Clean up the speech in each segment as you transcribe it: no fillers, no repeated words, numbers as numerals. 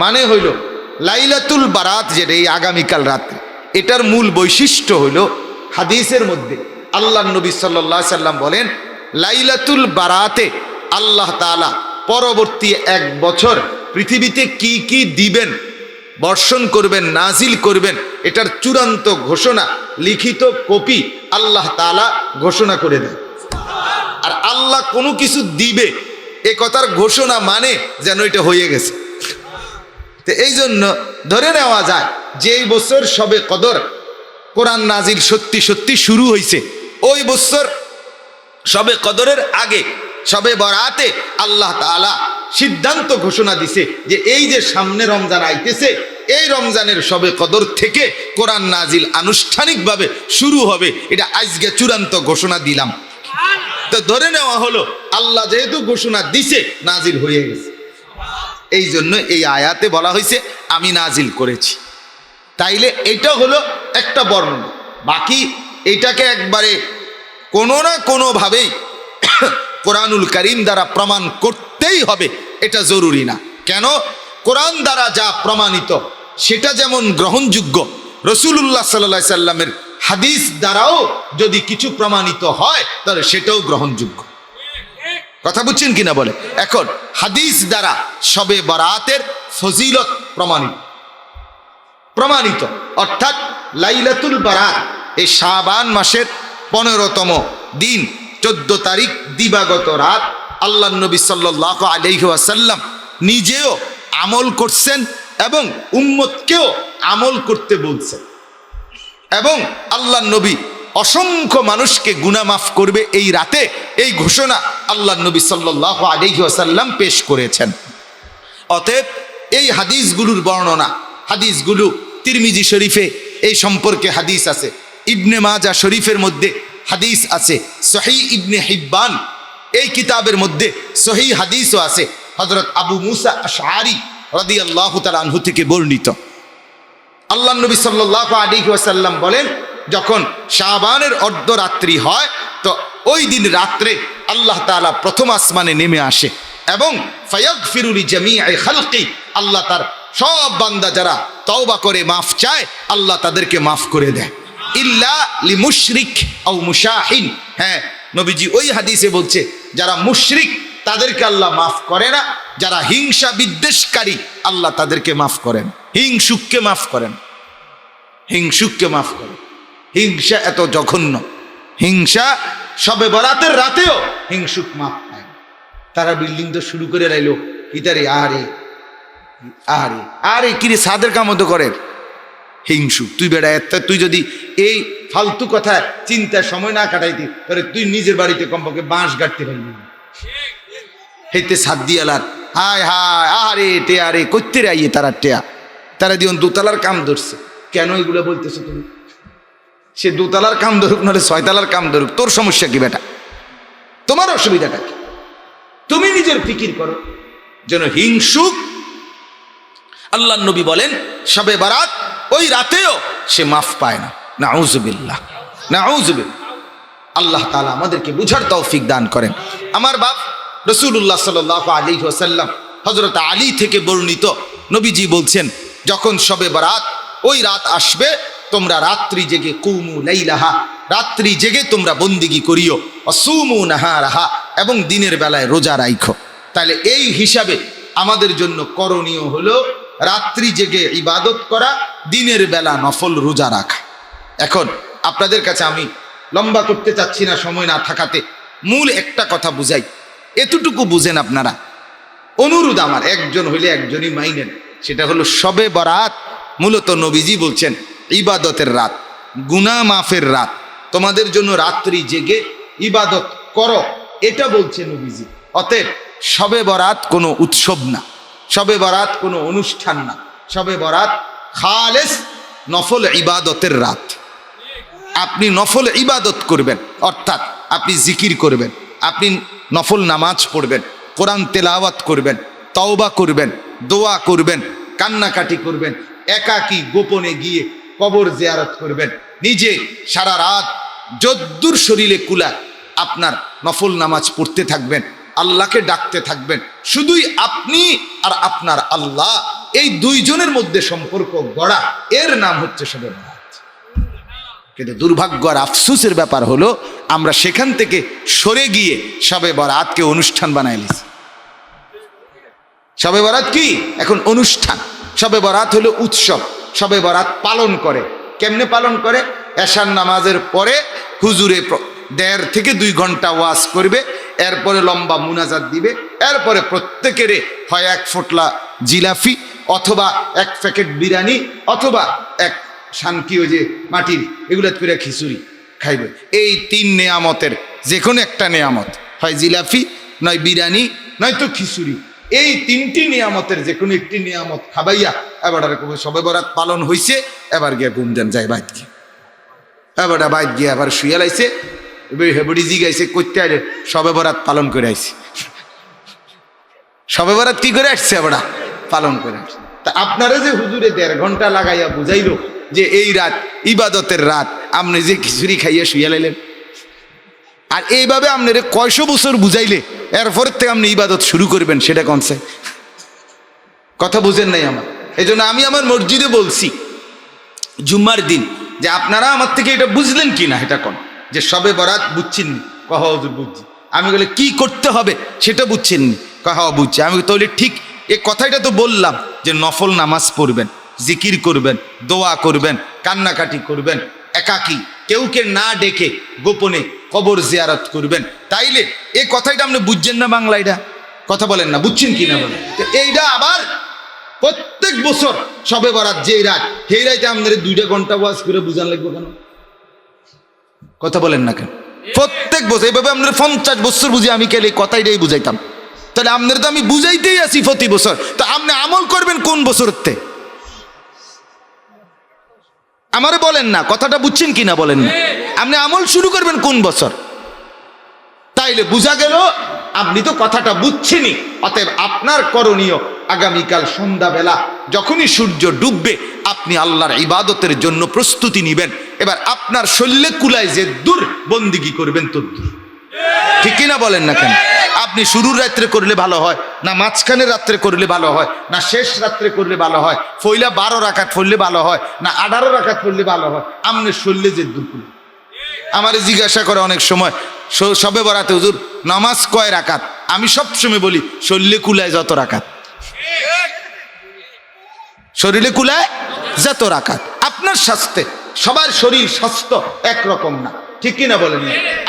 মানে হইল লাইলাতুল বারাত, যেটা এই আগামীকাল রাত্রে, এটার মূল বৈশিষ্ট্য হইল হাদিসের মধ্যে আল্লাহ নবী সাল্লাল্লাহু আলাইহি সাল্লাম বলেন, লাইলাতুল বারাতে আল্লাহ তাআলা পরবর্তী 1 বছর পৃথিবীতে কি কি দিবেন, বর্ষণ করবেন, নাজিল করবেন, এটার চূড়ান্ত ঘোষণা লিখিত কপি আল্লাহ তাআলা ঘোষণা করে দেন। আর আল্লাহ কোনো কিছু দিবে এ কথার ঘোষণা মানে যেন এটা হয়ে গেছে। তো এই জন্য ধরে নেওয়া যায় যে এই বছর শবে কদর কোরআন নাজিল সত্যি সত্যি শুরু হয়েছে, ওই বছর শবে কদরের আগে শবে বরাতে আল্লাহ তাআলা সিদ্ধান্ত ঘোষণা দিছে যে এই যে সামনে রমজান আইতেছে, এই রমজানের শবে কদর থেকে কোরআন নাজিল আনুষ্ঠানিকভাবে শুরু হবে, এটা আজকে চূড়ান্ত ঘোষণা দিলাম। তো ধরে নেওয়া হলো আল্লাহ যেহেতু ঘোষণা দিছে, নাজিল হয়ে গেছে। এই জন্য এই আয়াতে বলা হয়েছে আমি নাজিল করেছি। তাইলে এটা হলো একটা বর্ণনা। বাকি এটাকে একবারে কোনো না কোনোভাবেই কোরআনুল কারীম দ্বারা প্রমাণ করতেই হবে এটা জরুরি না। কেন? কোরআন দ্বারা যা প্রমাণিত সেটা যেমন গ্রহণযোগ্য, রাসূলুল্লাহ সাল্লাল্লাহু আলাইহি সাল্লামের হাদিস দ্বারাও যদি কিছু প্রমাণিত হয় তাহলে সেটাও গ্রহণযোগ্য। কথা বুঝছেন কিনা বলে? এখন হাদিস দ্বারা শবে বরাতের ফজিলত প্রমাণিত, অর্থাৎ লাইলাতুল বারাত এই শাবান মাসের 15তম দিন 14 তারিখ দিবাগত রাত আল্লাহ নবী সাল্লাল্লাহু আলাইহি ওয়াসাল্লাম নিজেও আমল করছেন এবং উম্মতকেও আমল করতে বলছেন, এবং আল্লাহ নবী অসংখ্য মানুষকে গুনাহ মাফ করবে এই রাতে, এই ঘোষণা আল্লাহ নবী সাল্লাল্লাহু আলাইহি ওয়াসাল্লাম পেশ করেছেন। অতএব এই হাদিসগুলোর বর্ণনা, হাদিসগুলো তিরমিজি শরীফে এই সম্পর্কে হাদিস আছে, ইবনে মাজাহ শরীফের মধ্যে হাদিস আছে, সহিহ ইবনে হিব্বান এই কিতাবের মধ্যে সহিহ হাদিসও আছে। হযরত আবু মুসা আশআরী রাদিয়াল্লাহু তাআলা আনহু থেকে বর্ণিত, আল্লাহ নবী সাল্লাল্লাহু আলাইহি ওয়াসাল্লাম বলেন, যখন শাবানের অর্ধরাত্রি হয় তো ওই দিন রাত্রে আল্লাহ তাআলা প্রথম আসমানে নেমে আসে এবং ফায়াগফিরু লিজামিই খালকি, আল্লাহ তার সব বান্দা যারা তওবা করে মাফ চায় আল্লাহ তাদেরকে মাফ করে দেয়, ইল্লা লিমুশরিক আও মুশাহিন। হ্যাঁ, নবীজি ওই হাদিসে বলছে যারা মুশরিক তাদেরকে আল্লাহ মাফ করে না, যারা হিংসা বিদ্বেষকারী আল্লাহ তাদেরকে মাফ করেন, হিংসুককে মাফ করেন, হিংসুককে মাফ করেন। হিংসা এত জঘন্য, হিংসা শবে বরাতের রাতেও হিংসুক মাফ পায়। তারা বিল্ডিং তো শুরু করে লাইলো ইতারে, আরে আরে আরে কিরে সাদের কাম তো করেন হিংসুক। তুই বেড়া তুই যদি এই ফালতু কথা চিন্তার সময় না কাটাইতি তাহলে তুই নিজের বাড়িতে কমপক্ষে বাঁশ গাড়তে পারবি না। হেতে সাদ দিয়ালার হায় হায় আরে টেয়া রে করতে রে আইয়ে তারা টেয়া, তারা দিন দোতলার কাম ধরছে। কেন এগুলো বলতেছো তুমি? সে দোতলার কাম ধরুক নাহলে 6 তলার কাম ধরুক, তোর সমস্যা কি বেটা? তোমার অসুবিধাটা কি? তুমি নিজের ফিকির করো। যেন হিংসুক আল্লাহ নবী বলেন শবে বারাত ওই রাতেও সে মাফ পায় না। নাউজুবিল্লাহ, নাউজুবিল্লাহ। আল্লাহ তাআলা আমাদেরকে বুঝার তৌফিক দান করেন। আমার বাপ রাসূলুল্লাহ সাল্লাল্লাহু আলাইহি ওয়াসাল্লাম হযরত আলী থেকে বর্ণিত, নবীজি বলছেন যখন শবে বারাত ওই রাত আসবে তোমরা রাত্রি জেগে কুমু লাইলাহা, রাত্রি জেগে তোমরা বন্দিগি করিও, অসুমু নাহারাহা, এবং দিনের বেলায় রোজা রাখো। তাহলে এই হিসাবে আমাদের জন্য করণীয় হলো রাত্রি জেগে ইবাদত করা, দিনের বেলা নফল রোজা রাখা। এখন আপনাদের কাছে আমি লম্বা করতে চাচ্ছি না সময় না থাকাতে, মূল একটা কথা বুঝাই, এতটুকু বুঝেন আপনারা। অনুরোধ আমার, একজন হইলে একজনই মাইনেন, সেটা হলো শবে বরাত মূলত নবীজি বলছেন ইবাদতের রাত, গুনাহ মাফের রাত। তোমাদের জন্য রাত্রি জেগে ইবাদত করো, এটা বলছে নবীজি। অতএব শবে বরাত কোনো উৎসব না, শবে বরাত কোনো অনুষ্ঠান না, শবে বরাত খালেস নফল ইবাদতের রাত। আপনি নফল ইবাদত করবেন, অর্থাৎ আপনি জিকির করবেন, আপনি নফল নামাজ পড়বেন, কোরআন তেলাওয়াত করবেন, তওবা করবেন, দোয়া করবেন, কান্নাকাটি করবেন, একাকী গোপনে গিয়ে কবর জিয়ারত করবেন, নিজে সারা রাত যদ্দূর শরীরে কুলা আপনার নফল নামাজ পড়তে থাকবেন। আল্লাহকে ডাকতে থাকবেন। শুধুই আপনি আর আপনার আল্লাহ, এই দুইজনের মধ্যে সম্পর্ক গড়া, এর নাম হচ্ছে শবে বরাত। কিন্তু দুর্ভাগ্য আর আফসোসের ব্যাপার হলো আমরা সেখান থেকে সরে গিয়ে শবে বরাতকে অনুষ্ঠান বানাই নিয়েছি। শবে বরাত কি? এখন অনুষ্ঠান। শবে বরাত হলো উৎসব। শবে বরাত পালন করে কেমনে পালন করে? এশার নামাজের পরে হুজুরে 1.5 থেকে 2 ঘন্টা ওয়াজ করবে, এরপরে লম্বা মুনাজাত দিবে, এরপরে প্রত্যেকের হয় 1 ফোঁটলা জিলাফি অথবা 1 প্যাকেট বিরিয়ানি অথবা 1 শানকি ওই যে মাটির এগুলো করে খিচুড়ি খাইবে। এই 3 নেয়ামতের যে কোনো একটা নেয়ামত, হয় জিলাফি, নয় বিরিয়ানি, নয়তো খিচুড়ি। এই 3টি নিয়ামতের যে কোনো একটি নিয়ামত খাবাইয়া এবার শবে বরাত পালন হয়েছে, এবার গিয়া ঘুম দেন যায় বাইত গিয়ে, এবার বাইত গিয়ে আবার শুয়ে লাইছে, হেবড়ি জি গাইছে করতে আইলে শবে বরাত পালন করে আইছে। শবে বরাত কি করে আসছে? এবার পালন করে আসছে। তা আপনারা যে হুজুরে 1.5 ঘন্টা লাগাইয়া বুঝাইলো যে এই রাত ইবাদতের রাত, আপনি যে খিচুড়ি খাইয়া শুয়ে লাইলেন, আর এইভাবে আপনার কয়শো বছর বুঝাইলে এরপর থেকে আপনি ইবাদত শুরু করবেন, সেটা কনসে কথা বুঝেন নাই আমার। এই জন্য আমি আমার মসজিদে বলছি জুম্মার দিন যে আপনারা আমার থেকে এটা বুঝলেন কি না, এটা কোন যে শবে বরাত বুঝছেন নি? কহ বুঝছি। আমি বলে কি করতে হবে সেটা বুঝছেন নি? কহ বুঝছি। আমি তাহলে ঠিক এই কথাটা তো বললাম যে নফল নামাজ পড়বেন, জিকির করবেন, দোয়া করবেন, কান্নাকাটি করবেন, একাকী কেউকে না ডেকে গোপনে কবর জিয়ারত করবেন। তাইলে এই কথাটা আপনি বুঝছেন না? বাংলা এটা কথা বলেন না, বুঝছেন কি না বলেন? এইটা আবার প্রত্যেক বছর শবে বরাত যেই রাত, সেই রাইতে আপনাদের 2 ঘন্টা ওয়াজ করে বুঝান লাগবে কেন? কথা বলেন না কেন? প্রত্যেক বছর এইভাবে আপনার 50 বছর বুঝি আমি কেলে কথাটাই বুঝাইতাম, তাহলে আপনার তো আমি বুঝাইতেই আছি প্রতি বছর। তো আপনি আমল করবেন কোন বছরতে? আমারে বলেন না, কথাটা বুঝছেন কিনা বলেন না? আপনি আমল শুরু করবেন কোন বছর? তাইলে বুঝা গেল আপনি তো কথাটা বুঝছেনই। অতএব আপনার করণীয় আগামীকাল সন্ধ্যাবেলা যখনই সূর্য ডুববে আপনি আল্লাহর ইবাদতের জন্য প্রস্তুতি নেবেন। এবার আপনার শরীরে কুলায় যে দূর বন্দিগি করবেন তদ্দূর, ঠিক কিনা বলেন না কেন? আপনি শুরুর রাত্রে করলে ভালো হয় না, মাঝখানের রাত্রে করলে ভালো হয় না, শেষ রাত্রে করলে ভালো হয়, পয়লা 12 রাকাত পড়লে ভালো হয় না 18 রাকাত পড়লে ভালো হয়? আপনি শরীরে যে দূর করলে। আমার জিজ্ঞাসা করে অনেক সময় শবে বরাতে হুজুর নামাজ কয় রাকাত? আমি সবসময় বলি শরীরে কুলায় যত রাকাত, শরীরে কুলায় যত রাকাত। আপনার স্বাস্থ্যে সবার শরীর স্বাস্থ্য একরকম না, ঠিক কিনা বলেন?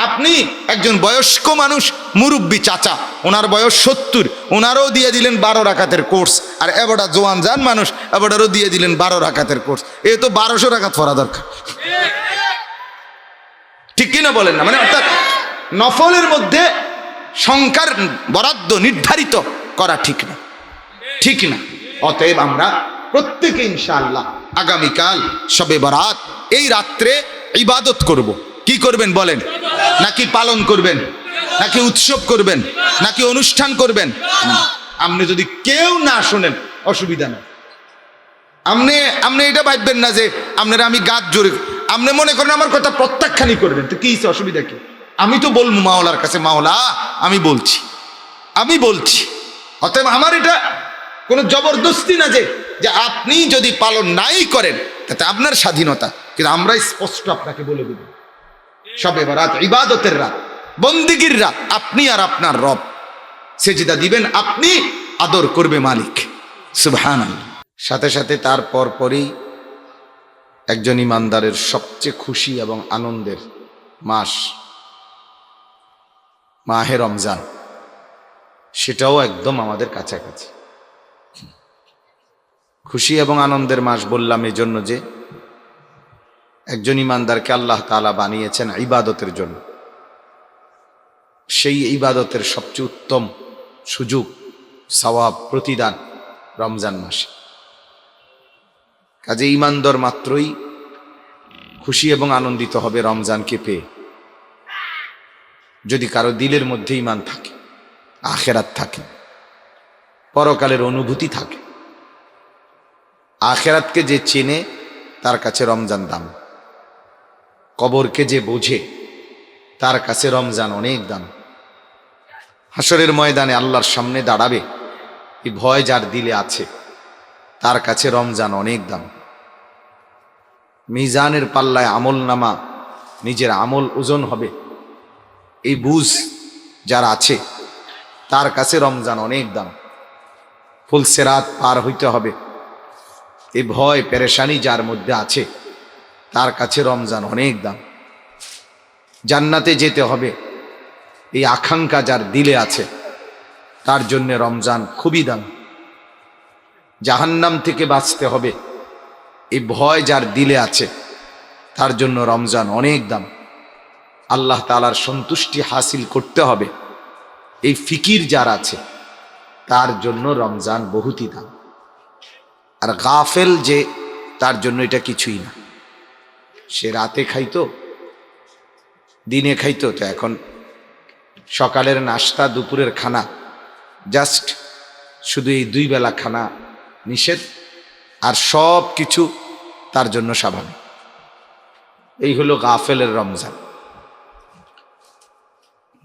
আপনি একজন বয়স্ক মানুষ, মুরব্বী চাচা, ওনার বয়স 70, ওনারও দিয়ে দিলেন 12 রাকাতের কোর্স, আর এবারটা জোয়ান জান মানুষ, এবারও দিয়ে দিলেন 12 রাকাতের কোর্স। এ তো 1200 রাকাত পড়া দরকার, ঠিক কিনা বলেন না? মানে অর্থাৎ নফলের মধ্যে সংখ্যার বরাদ্দ নির্ধারিত করা ঠিক না, ঠিক না। অতএব আমরা প্রত্যেকে ইনশাআল্লাহ আগামীকাল শবে বরাত এই রাত্রে ইবাদত করব। কি করবেন বলেন? নাকি পালন করবেন, নাকি উৎসব করবেন, নাকি অনুষ্ঠান করবেন? আপনি যদি কেউ না শোনেন অসুবিধা নেই। আপনি এটা ভাববেন না যে আপনারা আমি গাছ জোরে, আপনি মনে করেন আমার কথা প্রত্যাখ্যানই করবেন, তো কি অসুবিধা কি? আমি তো বলবো মাওলার কাছে, মাওলা আমি বলছি। অতএব আমার এটা কোনো জবরদস্তি না যে আপনি যদি পালন নাই করেন তাতে আপনার স্বাধীনতা, কিন্তু আমরা স্পষ্ট আপনাকে বলে দেব শবে বরাত ইবাদতের রাত, বন্দিগির রাত। আপনি আর আপনার রব, সেজদা দিবেন আপনি, আদর করবে মালিক সুবহানাল্লাহ। সাথে সাথে তার পরপরই একজন ইমানদারের সবচেয়ে খুশি এবং আনন্দের মাস মাহে রমজান, সেটাও একদম আমাদের কাছাকাছি। খুশি এবং আনন্দের মাস বললাম এই জন্য যে একজন ইমানদারকে আল্লাহ তাআলা বানিয়েছেন ইবাদতের জন্য। সেই ইবাদতের সবচেয়ে উত্তম সুযোগ, সওয়াব, প্রতিদান রমজান মাসে। কাজে ইমানদার মাত্রই খুশি এবং আনন্দিত হবে রমজানকে পেয়ে, যদি কারো দিলের মধ্যে ঈমান থাকে, আখিরাত থাকে, পরকালের অনুভূতি থাকে। আখিরাতকে যে চেনে তার কাছে রমজান দাম, কবরকে যে বোঝে তার কাছে রমজান অনেক দাম। হাসরের ময়দানে আল্লাহর সামনে দাঁড়াবে, এই ভয় যার দিলে আছে তার কাছে রমজান অনেক দাম। মিজানের পাল্লায় আমল নামা, নিজের আমল ওজন হবে, এই বুঝ যার আছে তার কাছে রমজান অনেক দাম। ফুলসেরাত পার হইতে হবে, এই ভয় পেরেশানি যার মধ্যে আছে তার কাছে রমজান অনেক দাম। জান্নাতে যেতে হবে, এই আকাঙ্ক্ষা যার দিলে আছে তার জন্য রমজান খুবই দাম। জাহান্নাম থেকে বাঁচতে হবে, এই ভয় যার দিলে আছে তার জন্য রমজান অনেক দাম। আল্লাহ তাআলার সন্তুষ্টি হাসিল করতে হবে, এই ফিকির যার আছে তার জন্য রমজান বহুতই দাম। আর গাফেল যে, তার জন্য এটা কিছুই না। সে রাতে খাইতো, দিনে খাইতো, তো এখন সকালের নাস্তা দুপুরের খানা জাস্ট শুধু এই 2 বেলা খানা নিষেধ, আর সব কিছু তার জন্য স্বাভাবিক। এই হলো গাফেলের রমজান।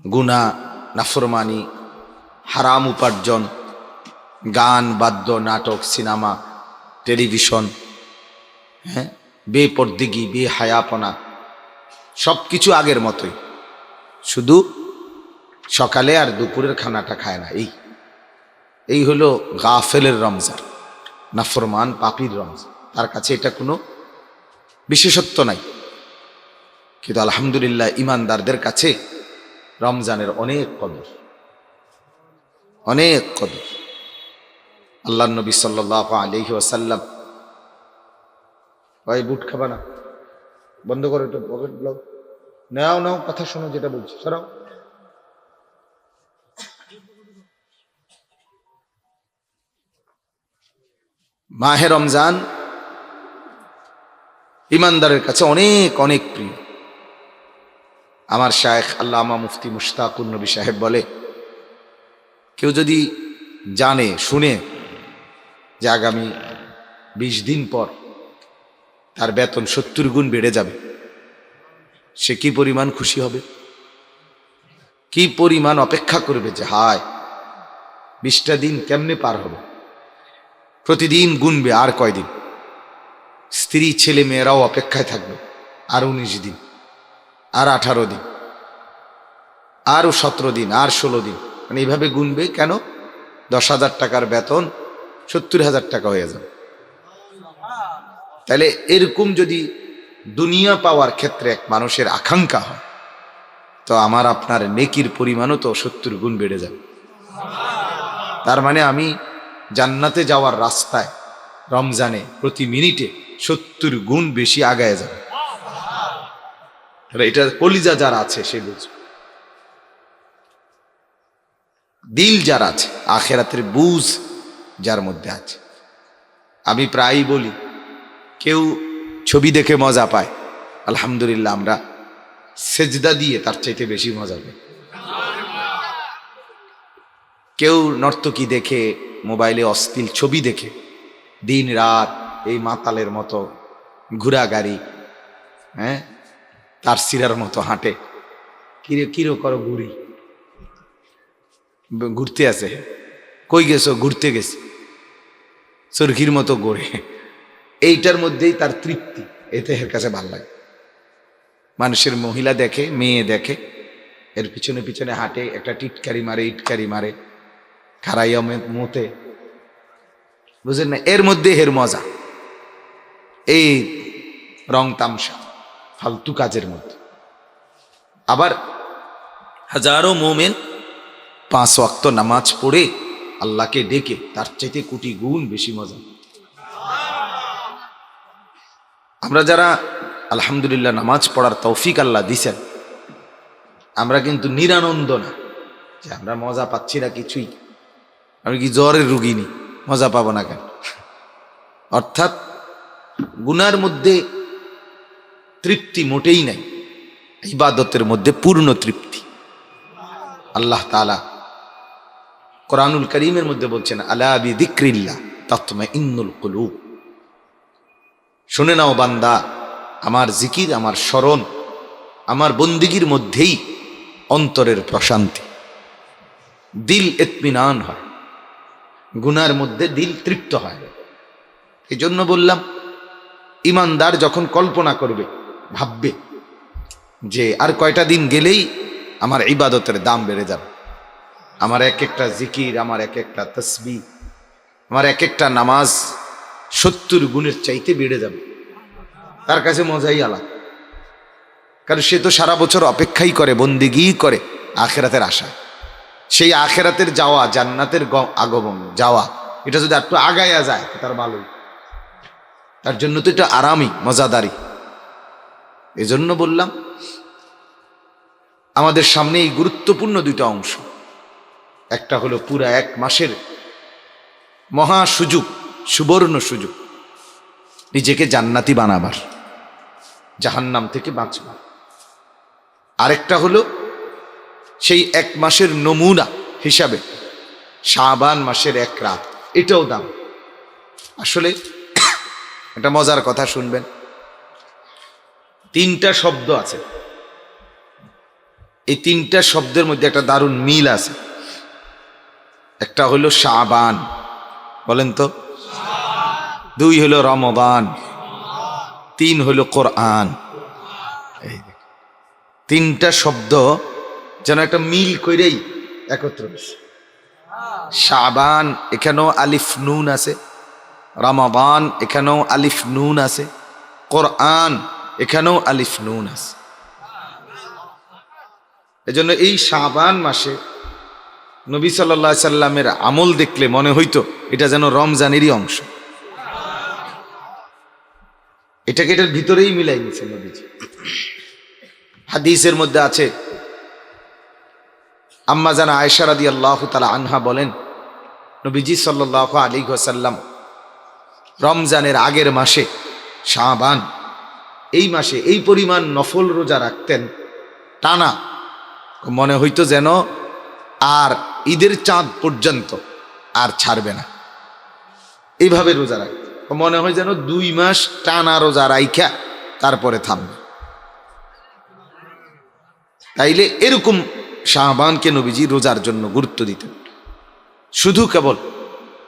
গুনাহ, নাফরমানি, হারাম উপার্জন, গান, বাদ্য, নাটক, সিনেমা, টেলিভিশন, হ্যাঁ, বেপরদিগি, বেহায়াপনা, সব কিছু আগের মতোই, শুধু সকালে আর দুপুরের খানাটা খায় না। এই হলো গাফেলের রমজান, নাফরমান পাপীর রমজান। তার কাছে এটা কোনো বিশেষত্ব নাই, কিন্তু আলহামদুলিল্লাহ ইমানদারদের কাছে রমজানের অনেক কদর, অনেক কদর। আল্লাহ নবী সাল্লাল্লাহু আলাইহি ওয়াসাল্লাম, ভাই বুট খাবা না, বন্ধ করো, এটা পকেট ব্লক, নাও নাও, কথা শোনো যেটা বলছি, সরাও। মাহে রমজান ইমানদারের কাছে অনেক অনেক প্রিয়। আমার শায়েখ আল্লামা মুফতি মুশতাকুর নবী সাহেব বলে, কেউ যদি জানে শুনে যে আগামী 20 দিন পর তার বেতন 70 গুণ বেড়ে যাবে, সে কি পরিমাণ খুশি হবে, কি পরিমাণ অপেক্ষা করবে যে হায় 20টা দিন কেমনে পার হবে। প্রতিদিন গুনবে আর কয়দিন, স্ত্রী ছেলে মেয়েরাও অপেক্ষায় থাকবে আর 19 দিন, আর 18 দিন, আরও 17 দিন, আর 16 দিন, মানে এইভাবে গুনবে। কেন? 10,000 টাকার বেতন 70,000 টাকা হয়ে যাবে। তাহলে এরকম যদি দুনিয়া পাওয়ার ক্ষেত্রে এক মানুষের আকাঙ্ক্ষা হয়, তো আমার আপনার নেকির পরিমাণও তো 70 গুণ বেড়ে যাবে। তার মানে আমি জান্নাতে যাওয়ার রাস্তায় রমজানে প্রতি মিনিটে 70 গুণ বেশি আগায় যাবে। এটা কলিজা যারা আছে সে বুঝবে, দিল যার আছে, আখেরাতের বুঝ যার মধ্যে আছে। আমি প্রায়ই বলি, কেউ ছবি দেখে মজা পায়, আলহামদুলিল্লাহ আমরা সেজদা দিয়ে তার চাইতে বেশি মজা পাই। কেউ নর্তকী দেখে, মোবাইলে অশ্লীল ছবি দেখে দিন রাত এই মাতালের মতো ঘোড়া গাড়ি, হ্যাঁ, তার সিরার মতো হাঁটে। কিরো করো ঘুরি, ঘুরতে আছে, কই গেছো? ঘুরতে গেছে, চরকির মতো গড়ে। এইটার মধ্যেই তার তৃপ্তি, এতে এর কাছে ভাল লাগে। মানুষের মহিলা দেখে, মেয়ে দেখে, এর পিছনে পিছনে হাঁটে, একটা টিটকারি মারে, ইটকারি মারে, খারাইয়া মতে, বুঝেন না? এর মধ্যে এর মজা, এই রং তামসা ফালতু কাজের মধ্যে। আবার হাজারো মোমেন 5 ওয়াক্ত নামাজ পড়ে আল্লাহকে ডেকে তার চাইতে কোটি গুণ বেশি মজা। আমরা যারা আলহামদুলিল্লাহ নামাজ পড়ার তৌফিক আল্লাহ দিছেন, আমরা কিন্তু নিরানন্দ না যে আমরা মজা পাচ্ছি না কিছুই। আমি কি জ্বরের রুগী নি, মজা পাবো না কেন? অর্থাৎ গুনার মধ্যে তৃপ্তি মোটেই নাই, ইবাদতের মধ্যে পূর্ণ তৃপ্তি। আল্লাহ তাআলা কোরআনুল কারীমের মধ্যে বলছেন, আলা বিযিক্রিল্লাহ তাতমাইন্নুল কুলুব। শুনে নাও বান্দা, আমার জিকির, আমার স্মরণ, আমার বন্দিগির মধ্যেই অন্তরের প্রশান্তি। দিল ইতমিনান হয়, গুনার মধ্যে দিল তৃপ্ত হয়। এই জন্য বললাম, ইমানদার যখন কল্পনা করবে, ভাববে যে আর কয়টা দিন গেলেই আমার ইবাদতের দাম বেড়ে যাবে, আমার এক একটা জিকির, আমার এক একটা তসবিহ, আমার এক একটা নামাজ 70 গুণের চাইতে বেড়ে যাবে, তার কাছে মজাই আলাদা। কারণ সে তো সারা বছর অপেক্ষাই করে, বন্দেগী করে আখেরাতের আশায়। সেই আখেরাতের যাওয়া, জান্নাতের আগমন যাওয়া, এটা যদি একটু আগায়া যায় তার ভালোই, তার জন্য তো এটা আরামই, মজাদারি। এজন্য বললাম আমাদের সামনে এই গুরুত্বপূর্ণ দুইটা অংশ, একটা হলো পুরা 1 মাসের মহা সুযোগ, সুবর্ণ সুযোগ, নিজেকে জান্নাতি বানাবার, জাহান্নাম থেকে বাঁচবার। আরেকটা হলো সেই 1 মাসের নমুনা হিসাবে শাবান মাসের 1 রাত, এটাও দাম। আসলে একটা মজার কথা শুনবেন, 3টা শব্দ আছে, এই 3টা শব্দের মধ্যে একটা দারুণ মিল আছে। একটা হলো শাবান, বলেন তো, 2 হলো রমজান, 3 হলো কোরআন। 3টা শব্দ যেন একটা মিল করেই একত্র হয়েছে। শাবান এখানেও আলিফ নুন আছে, রমাদান এখানেও আলিফ নুন আছে, কোরআন এখানেও আলিফ নুন আছে। এজন্য এই শাবান মাসে নবী সাল্লাল্লাহু আলাইহি সাল্লামের আমল দেখলে মনে হইতো এটা যেন রমজানেরই অংশ। এটাকে এটার ভিতরেই মিলাই নিয়েছে নবীজি। হাদিসের মধ্যে আছে, আম্মা জানা আয়েশা রাদিয়াল্লাহু তাআলা আনহা বলেন, নবীজি সাল্লাল্লাহু আলাইহি ওয়াসাল্লাম রমজানের আগের মাসে শাবান, এই মাসে এই পরিমাণ নফল রোজা রাখতেন টানা, মনে হইতো যেন আর ঈদের চাঁদ পর্যন্ত আর ছাড়বে না। এইভাবে রোজা রাখতেন, মনে হয় যেন 2 মাস টানা রোজা রাইখা তারপরে থামবে। তাইলে এরকম শাবানকে নবীজি রোজার জন্য গুরুত্ব দিতেন। শুধু কেবল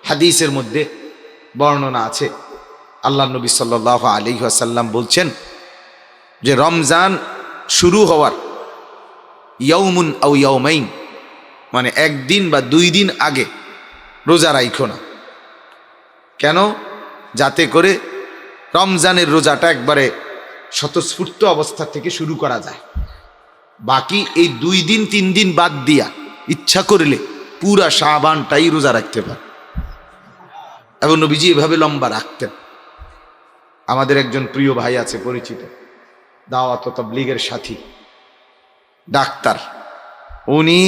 হাদিসের মধ্যে বর্ণনা আছে, আল্লাহ নবী সাল্লাল্লাহু আলাইহি ওয়াসাল্লাম বলছেন যে রমজান শুরু হওয়ার ইয়াউমুন আও ইয়াউমাইন, মানে 1 দিন বা 2 দিন আগে রোজা রাখো না। কেন? যাতে করে রমজানের রোজাটা একবারে স্বতঃস্ফূর্ত অবস্থা থেকে শুরু করা যায়। বাকি এই 2 দিন 3 দিন বাদ দিয়া ইচ্ছা করলে পুরা শাবানটাই রোজা রাখতে পারে। এবং নবীজি এভাবে লম্বা রাখতেন। আমাদের একজন প্রিয় ভাই আছে পরিচিত, দাওয়াত ও তাবলীগের সাথী, ডাক্তার। উনি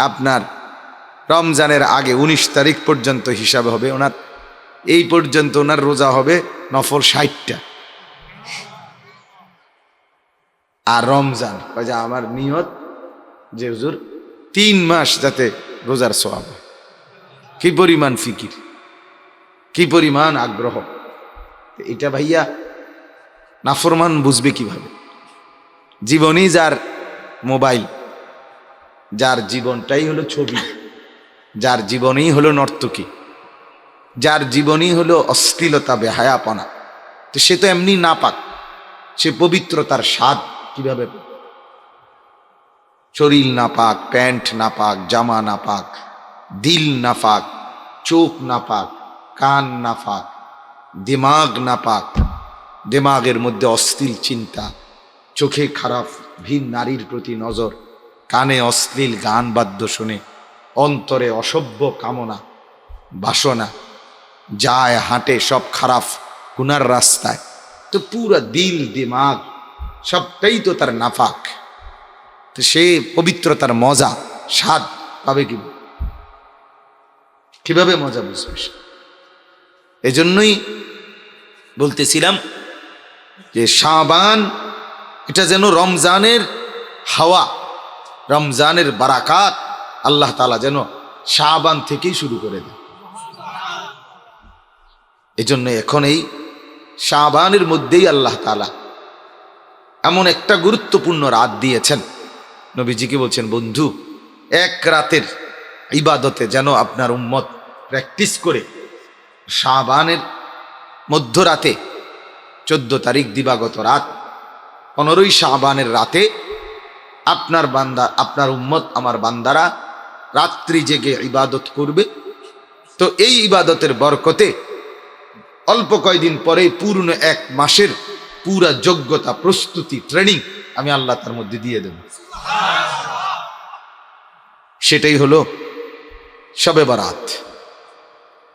আপনার রমজানের আগে 19 তারিখ পর্যন্ত হিসাবে হবে ওনার, এই পর্যন্ত ওনার রোজা হবে নফল 60টা। আর রমজান যে আমার নিয়ত যে হুজুর 3 মাস যাতে রোজার সওয়াব। কি পরিমাণ ফিকির, কি পরিমাণ আগ্রহ! এটা ভাইয়া নাফরমান বুঝবে কিভাবে? জীবনই যার মোবাইল, যার জীবনটাই হলো ছবি, যার জীবনই হলো নর্তকী, যার জীবনই হলো অশ্লীলতা, বেহায়াপনা, তো সে তো এমনি নাপাক। সে পবিত্রতার স্বাদ কিভাবে? শরীর নাপাক, প্যান্ট নাপাক, জামা নাপাক, দিল নাপাক, চোখ নাপাক, কান নাপাক, দিমাগ নাপাক, দিমাগের মধ্যে অশ্লীল চিন্তা, চোখে খারাপ ভিন নারীর প্রতি নজর, কানে অশ্লীল গান বাদ্য শুনে, অন্তরে অসভ্য কামনা বাসনা, যায় হাঁটে সব খারাপ গুনার রাস্তায়, তো পুরা দিল দিমাগ সবটাই তো তার নাফাক। তো সে পবিত্রতার মজা স্বাদ পাবে কিভাবে মজা বুঝবে? এজন্যই বলতেছিলাম যে শাবান এটা যেন রমজানের হাওয়া, রমজানের বারাকাত আল্লাহ তাআলা যেন শাবান থেকেই শুরু করে দেন। এজন্য এখন এই শাবানের মধ্যেই আল্লাহ তাআলা এমন একটা গুরুত্বপূর্ণ রাত দিয়েছেন। নবীজিকে বলছেন, বন্ধু 1 রাতের ইবাদতে যেন আপনার উম্মত প্র্যাকটিস করে শাবানের মধ্যরাতে 14 তারিখ দিবাগত রাত 15ই শাবানের রাতে আপনার বান্দা, আপনার উম্মত, আমার বান্দারা রাত্রি জেগে ইবাদত করবে। তো এই ইবাদতের বরকতে অল্প কয়দিন পরে পূর্ণ 1 মাসের পুরা যোগ্যতা, প্রস্তুতি, ট্রেনিং আমি আল্লাহ তার মধ্যে দিয়ে দেব। সেটাই হলো শবে বারাত,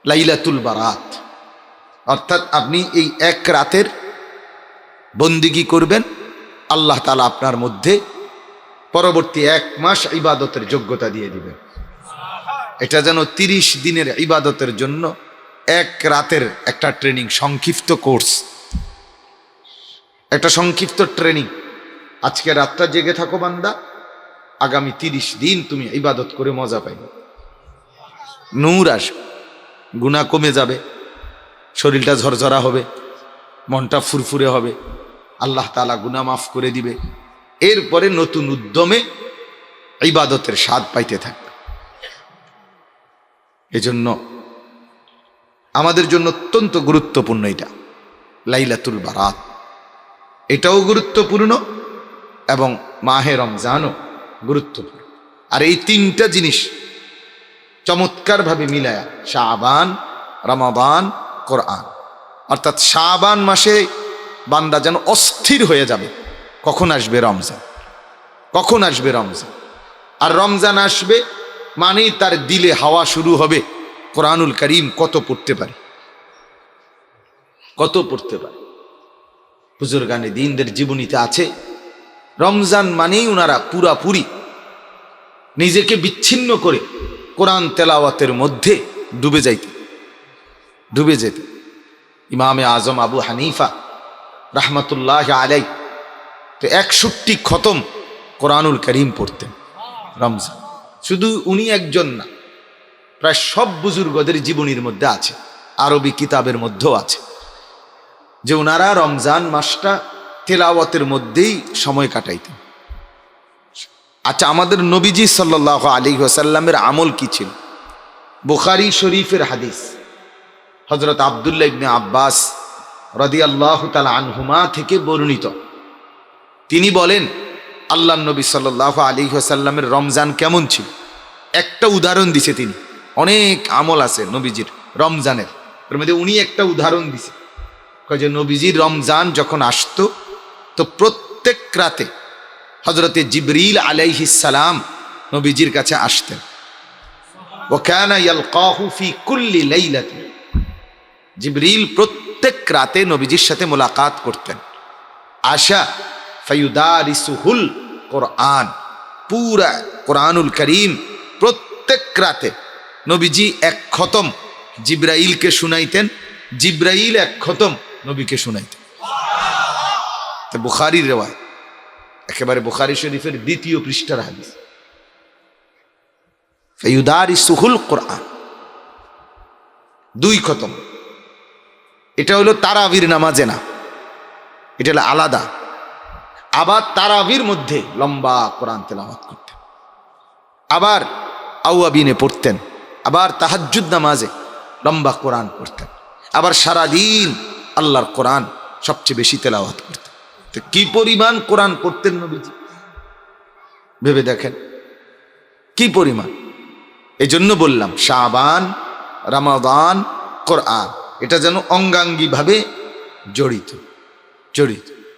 লাইলাতুল বারাত। অর্থাৎ আপনি এই 1 রাতের বন্দিগি করবেন, আল্লাহ তাআলা আপনার মধ্যে পরবর্তী 1 মাস ইবাদতের যোগ্যতা দিয়ে দিবেন। এটা যেন 30 দিনের ইবাদতের জন্য 1 রাতের একটা ট্রেনিং, সংক্ষিপ্ত কোর্স, একটা সংক্ষিপ্ত ট্রেনিং। আজকে রাতটা জেগে থাকো বান্দা, আগামী 30 দিন তুমি ইবাদত করে মজা পাইবে। নূর আসবে, গুনাহ কমে যাবে, শরীরটা ঝরঝরা হবে, মনটা ফুরফুরে হবে, আল্লাহ তাআলা গুনাহ মাফ করে দিবে। এরপরে নতুন উদ্যমে ইবাদতের স্বাদ পাইতে থাকবে। এজন্য আমাদের জন্য অত্যন্ত গুরুত্বপূর্ণ এটা লাইলাতুল বারাত। এটাও গুরুত্বপূর্ণ এবং মাহে রমজানও গুরুত্বপূর্ণ। আর এই 3টা জিনিস চমৎকারভাবে মিলায়া শাবান, রমাদান, কোরআন। অর্থাৎ শাবান মাসে বান্দা যেন অস্থির হয়ে যাবে, কখন আসবে রমজান, কখন আসবে রমজান। আর রমজান আসবে মানেই তার দিলে হাওয়া শুরু হবে, কোরআনুল কারীম কত পড়তে পারে, কত পড়তে পারে। বুজুর্গানে দ্বীনদের জীবনীতে আছে, রমজান মানেই ওনারা পুরাপুরি নিজেকে বিচ্ছিন্ন করে কোরআন তেলাওয়াতের মধ্যে ডুবে যেত। ইমামে আজম আবু হানিফা রাহমাতুল্লাহ আলাই তো 61 খতম কোরআনুল কারীম পড়তেন রমজান। শুধু উনি একজন না, প্রায় সব বুজুর্গদের জীবনীর মধ্যে আছে, আরবি কিতাবের মধ্যেও আছে যে ওনারা রমজান মাসটা তেলাওয়াতের মধ্যেই সময় কাটাইতেন। আচ্ছা, আমাদের নবীজি সাল্লাল্লাহু আলাইহি ওয়াসাল্লামের আমল কি ছিল? বুখারী শরীফের হাদিস, হযরত আব্দুল্লাহ ইবনে আব্বাস রাদিয়াল্লাহু তাআলা আনহুমা থেকে বর্ণিত। তিনি বলেন, আল্লাহর নবী সাল্লাল্লাহু আলাইহি ওয়াসাল্লামের রমজান কেমন ছিল। একটা উদাহরণ দিছে তিনি, অনেক আমল আছে নবীজির রমজানের, এর মধ্যে উনি একটা উদাহরণ দিছে। কয় যে নবীজির রমজান যখন আসতো তো প্রত্যেক রাতে হযরতে জিবরিল আলাইহিস সালাম নবীজির কাছে আসতেন। ওয়া কানা ইয়ালকাহু ফি কুল্লি লাইলাতিন, জিবরিল প্রত্যেক রাতে নবীজির সাথে মোলাকাত করতেন। আশা ফায়ুদারিসুহুল কোরআন, পুরা কোরআনুল কারীম প্রত্যেক রাতে নবীজি 1 খতম জিবরাইলকে শুনাইতেন, জিবরাইল 1 খতম নবীকে শুনাইতেন। তো বুখারীর রিওয়ায়াত, একেবারে বুখারী শরীফের 2য় পৃষ্ঠার হাদিস, ফায়ুদারিসুহুল কোরআন, 2 খতম। এটা হলো তারাবির নামাজে না, এটা হলো আলাদা। আবার তারাবির মধ্যে লম্বা কোরআন তেলাওয়াত করতেন, আবার আওয়াবিনে পড়তেন, আবার তাহাজ্জুদ নামাজে লম্বা কোরআন পড়তেন, আবার সারাদিন আল্লাহর কোরআন সবচেয়ে বেশি তেলাওয়াত করতেন। তো কি পরিমাণ কোরআন পড়তেন নবীজি, ভেবে দেখেন কি পরিমাণ। এই জন্য বললাম শাবান, রমাদান, কোরআন এটা যেন অঙ্গাঙ্গিভাবে জড়িত।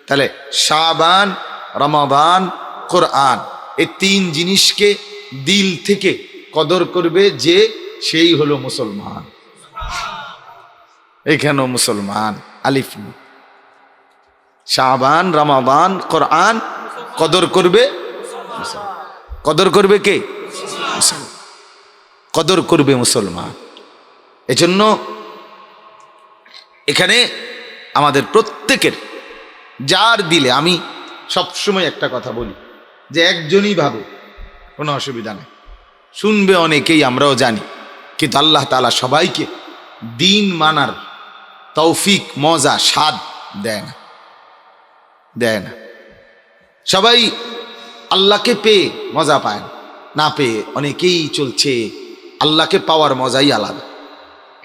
তাহলে শাবান, রমাদান, কোরআন এই 3 জিনিসকে দিল থেকে কদর করবে যে, সেই হলো মুসলমান। এখানেও মুসলমান, আলিফ। শাবান, রমাদান, কোরআন কদর করবে, কদর করবে কে? কদর করবে মুসলমান। এজন্য এখানে আমাদের প্রত্যেকের, যার দিলে, আমি সবসময় একটা কথা বলি যে একজনই ভাবে, কোনো অসুবিধা নেই, শুনবে অনেকেই, আমরাও জানি, কিন্তু আল্লাহ তাআলা সবাইকে দিন মানার তৌফিক, মজা, স্বাদ দেয় না। সবাই আল্লাহকে পেয়ে মজা পায় না, পেয়ে অনেকেই চলছে আল্লাহকে পাওয়ার মজাই আলাদা,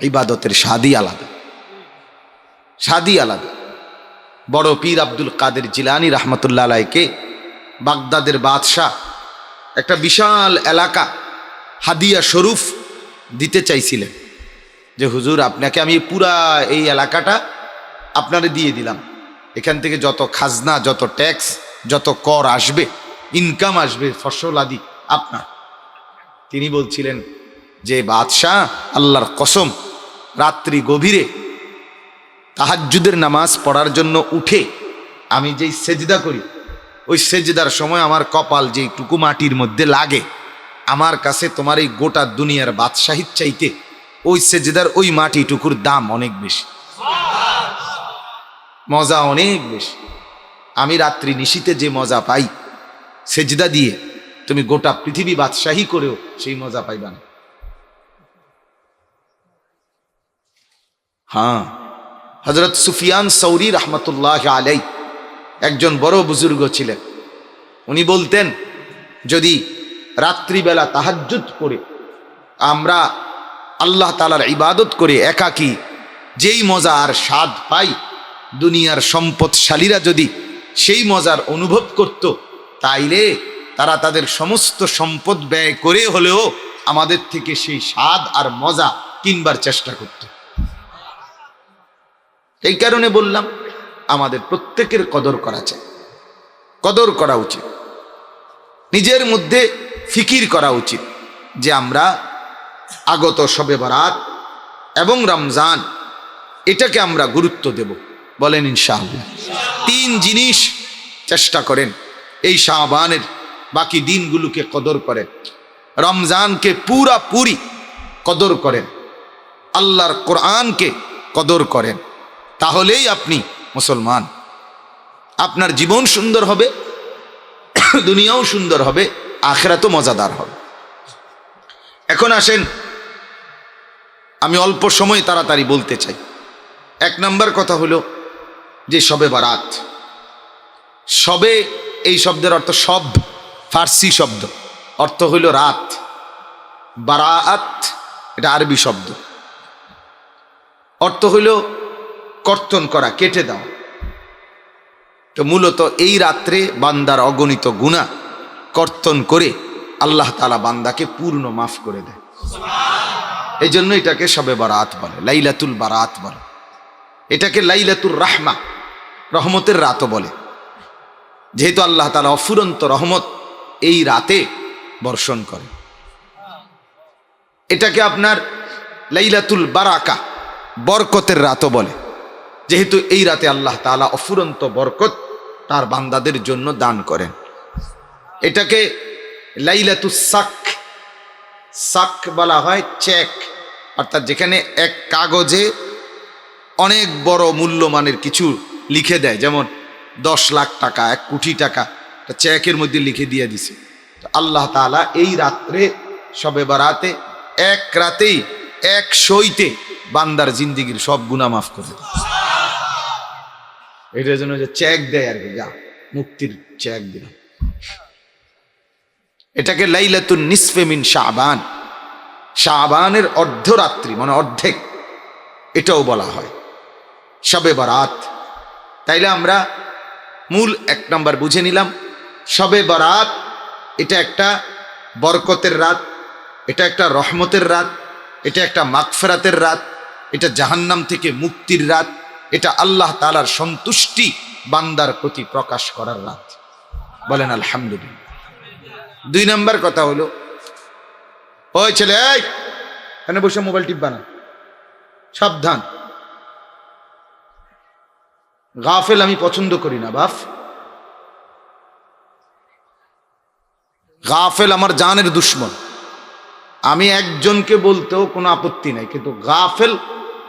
ইবাদতের স্বাদই আলাদা, স্বাদই আলাদা। বড় পীর আব্দুল কাদের জিলানী রহমতুল্লাহ আলাইকে বাগদাদের বাদশাহ একটা বিশাল এলাকা হাদিয়া স্বরূপ দিতে চাইছিলেন, যে হুজুর আপনাকে আমি পুরা এই এলাকাটা আপনারে দিয়ে দিলাম, এখান থেকে যত খাজনা, যত ট্যাক্স, যত কর আসবে, ইনকাম আসবে, ফসল আদি আপনার। তিনি বলছিলেন যে বাদশাহ, আল্লাহর কসম, রাত্রি গভীরে তাহাজ্জুদের নামাজ পড়ার জন্য উঠে আমি যেই সেজদা করি, ওই সেজদার সময় আমার কপাল যেই টুকু মাটির মধ্যে লাগে, আমার কাছে তোমার এই গোটা দুনিয়ার বাদশাহির চাইতে ওই সেজদার ওই মাটিটুকুর দাম অনেক বেশি, মজা অনেক বেশি। আমি রাত্রি নিশীতে যে মজা পাই সেজদা দিয়ে, তুমি গোটা পৃথিবী বাদশাহী করেও সেই মজা পাইবা না। হ্যাঁ, হযরত সুফিয়ান সৌরি রহমতুল্লাহ আলাই একজন বড় বুজুর্গ ছিলেন। উনি বলতেন, যদি রাত্রিবেলা তাহাজ্জুদ করে আমরা আল্লাহ তাআলার ইবাদত করে একাকী যেই মজা আর স্বাদ পাই, দুনিয়ার সম্পদশালীরা যদি সেই মজার অনুভব করত, তাইলে তারা তাদের সমস্ত সম্পদ ব্যয় করে হলেও আমাদের থেকে সেই স্বাদ আর মজা কিনবার চেষ্টা করত। এই কারণে বললাম, আমাদের প্রত্যেকের কদর করা চাই, কদর করা উচিত, নিজের মধ্যে ফিকির করা উচিত যে আমরা আগত শবে বরাত এবং রমজান এটাকে আমরা গুরুত্ব দেব। বলেন ইনশাআল্লাহ। 3 জিনিস চেষ্টা করেন এই শাবানের বাকি দিনগুলোকে কদর করেন, রমজানকে পুরাপুরি কদর করেন, আল্লাহর কোরআনকে কদর করেন, তাহলেই আপনি মুসলমান। আপনার জীবন সুন্দর হবে, দুনিয়াও সুন্দর হবে, আখিরাতও মজাদার হবে। এখন আসেন, আমি অল্প সময় তাড়াতাড়ি বলতে চাই। 1 নম্বর কথা হলো যে শবে বারাত। শবে এই শব্দের অর্থ সব, ফার্সি শব্দ, অর্থ হইল রাত। বারাত এটা আরবি শব্দ, অর্থ হইল কর্তন করা, কেটে দেওয়া। তো মূলত এই রাত্রে বান্দার অগণিত গুনাহ কর্তন করে আল্লাহ তাআলা বান্দাকে পূর্ণ মাফ করে দেয়। এই জন্য এটাকে শবে বারাত বলে, লাইলাতুল বারাত বলে। এটাকে লাইলাতুর রাহমা, রহমতের রাতও বলে, যেহেতু আল্লাহ তাআলা অফুরন্ত রহমত এই রাতে বর্ষণ করে। এটাকে আপনার লাইলাতুল বারাকা, বরকতের রাতও বলে, যেহেতু এই রাতে আল্লাহ তাআলা অফুরন্ত বরকত তার বান্দাদের জন্য দান করেন। এটাকে লাইলাতুস সাক, সাক বলা হয় চেক, অর্থাৎ যেখানে এক কাগজে অনেক বড় মূল্যমানের কিছু লিখে দেয়, যেমন 10 লাখ টাকা, 1 কোটি টাকা চেকের মধ্যে লিখে দিয়ে দিছে। তো আল্লাহ তাআলা এই রাত্রে শবে বারাতে এক রাতেই 100তে বান্দার জিন্দেগীর সব গুনাহ মাফ করে দেয়। এটার জন্য যে চেক দেয় আর কি, যা মুক্তির চেক দিল। এটাকে লাইলাতুন নিসফে মিন শাবান, শাবানের অর্ধরাত্রি মানে অর্ধেক, এটাও বলা হয় শবে বারাত। তাইলে আমরা মূল 1 নম্বর বুঝে নিলাম, শবে বারাত এটা একটা বরকতের রাত, এটা একটা রহমতের রাত, এটা একটা মাগফিরাতের রাত, এটা জাহান্নাম থেকে মুক্তির রাত, এটা আল্লাহ তাআলার সন্তুষ্টি বান্দার প্রতি প্রকাশ করার রাত। বলেন আলহামদুলিল্লাহ। 2 নম্বর কথা হলো, ওই ছেলে, এই এখানে বসে মোবাইল টিপবা না, সাবধান। গাফেল আমি পছন্দ করি না বাপ, গাফেল আমার জানের দুশ্মন। আমি একজনকে বলতেও কোনো আপত্তি নাই, কিন্তু গাফেল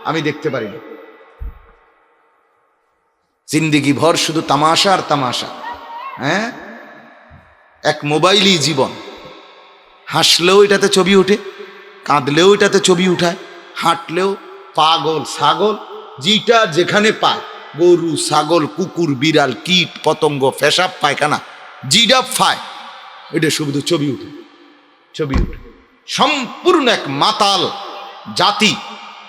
আমি দেখতে পারি না। জিন্দেগি ভর শুধু তামাশা আর তামাশা। হ্যাঁ, এক মোবাইলই জীবন। হাসলেও এটাতে ছবি ওঠে, কাঁদলেও এটাতে ছবি উঠায়, হাঁটলেও পাগল ছাগল যেটা যেখানে পায়, গরু ছাগল কুকুর বিড়াল কীট পতঙ্গ পেশাব পায়খানা জিডা পায়, এটা শুধু ছবি উঠে, ছবি উঠে। সম্পূর্ণ এক মাতাল জাতি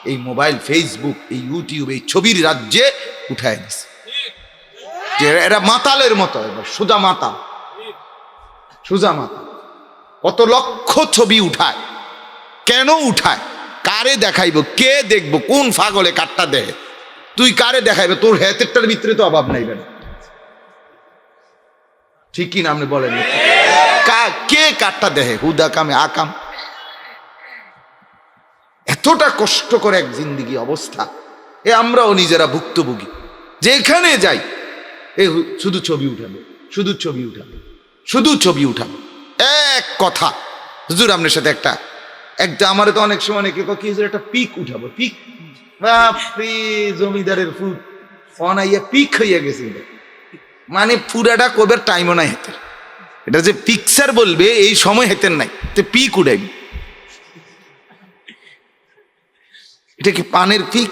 এই মোবাইল, ফেসবুক, এই ইউটিউব, এই ছবির রাজ্যে উঠায় দিছে। যে এরা মাতালের মতো, সোজা মাতাল, সোজা মাতাল। কত লক্ষ ছবি উঠায়, কেন উঠায়, কারে দেখাইব, কে দেখবো, কোন ফাগলে কাটটা দেয়, তুই কারে দেখাইবে, তোর হেতেরটার ভিতরে তো অভাব নাই বেটা, ঠিক কি না আপনি বলেন? কে কাটটা দেহে, হুদা কামে আকাম। এতটা কষ্ট করে এক জিন্দিগি অবস্থা, এ আমরাও নিজেরা ভুক্তভোগী। যেখানে যাই এ শুধু ছবি উঠাবে, শুধু ছবি উঠাবে, শুধু ছবি উঠাবে। এক কথা হুজুর আপনার সাথে একটা আমার তো অনেক সময় অনেকে কি একটা পিক উঠাবো, পিক, বাপরে জমিদারের ফুট অনাইয়া পিক হইয়া গেছে, মানে পুরাটা কবের টাইমও নাই হেতের, এটা যে পিকচার বলবে এই সময় হেতের নাই, তো পিক উঠাইবি, এটা কি পানের পিক?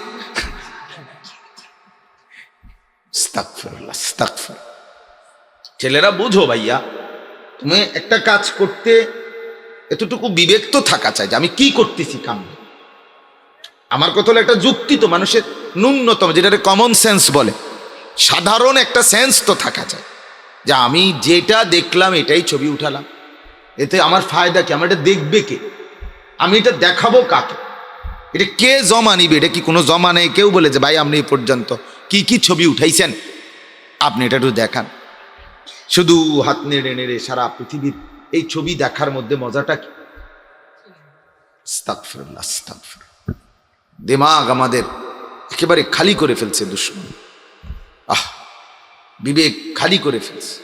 ছেলেরা বুঝো ভাইয়া, তুমি একটা কাজ করতে এতটুকু বিবেক তো থাকা চাই যে আমি কি করতেছি কাম। আমার কথা হলো একটা যুক্তি তো মানুষের ন্যূনতম, যেটা কমন সেন্স বলে, সাধারণ একটা সেন্স তো থাকা চাই যে আমি যেটা দেখলাম এটাই ছবি উঠালাম, এতে আমার ফায়দা কি, আমার এটা দেখবে কে, আমি এটা দেখাবো কাকে, এটা কে জমা নিবে, এটা কি কোনো জমা নেই? কেউ বলে যে ভাই আপনি এই পর্যন্ত কি কি ছবি উঠাইছেন আপনি এটা একটু দেখান, শুধু হাত নেড়ে নেড়ে সারা পৃথিবীর এই ছবি দেখার মধ্যে মজাটা কি? আস্তাগফিরুল্লাহ, আস্তাগফিরুল্লাহ। দিমাগ আমাদের একেবারে খালি করে ফেলছে দুশ্মন, বিবেক খালি করে ফেলছে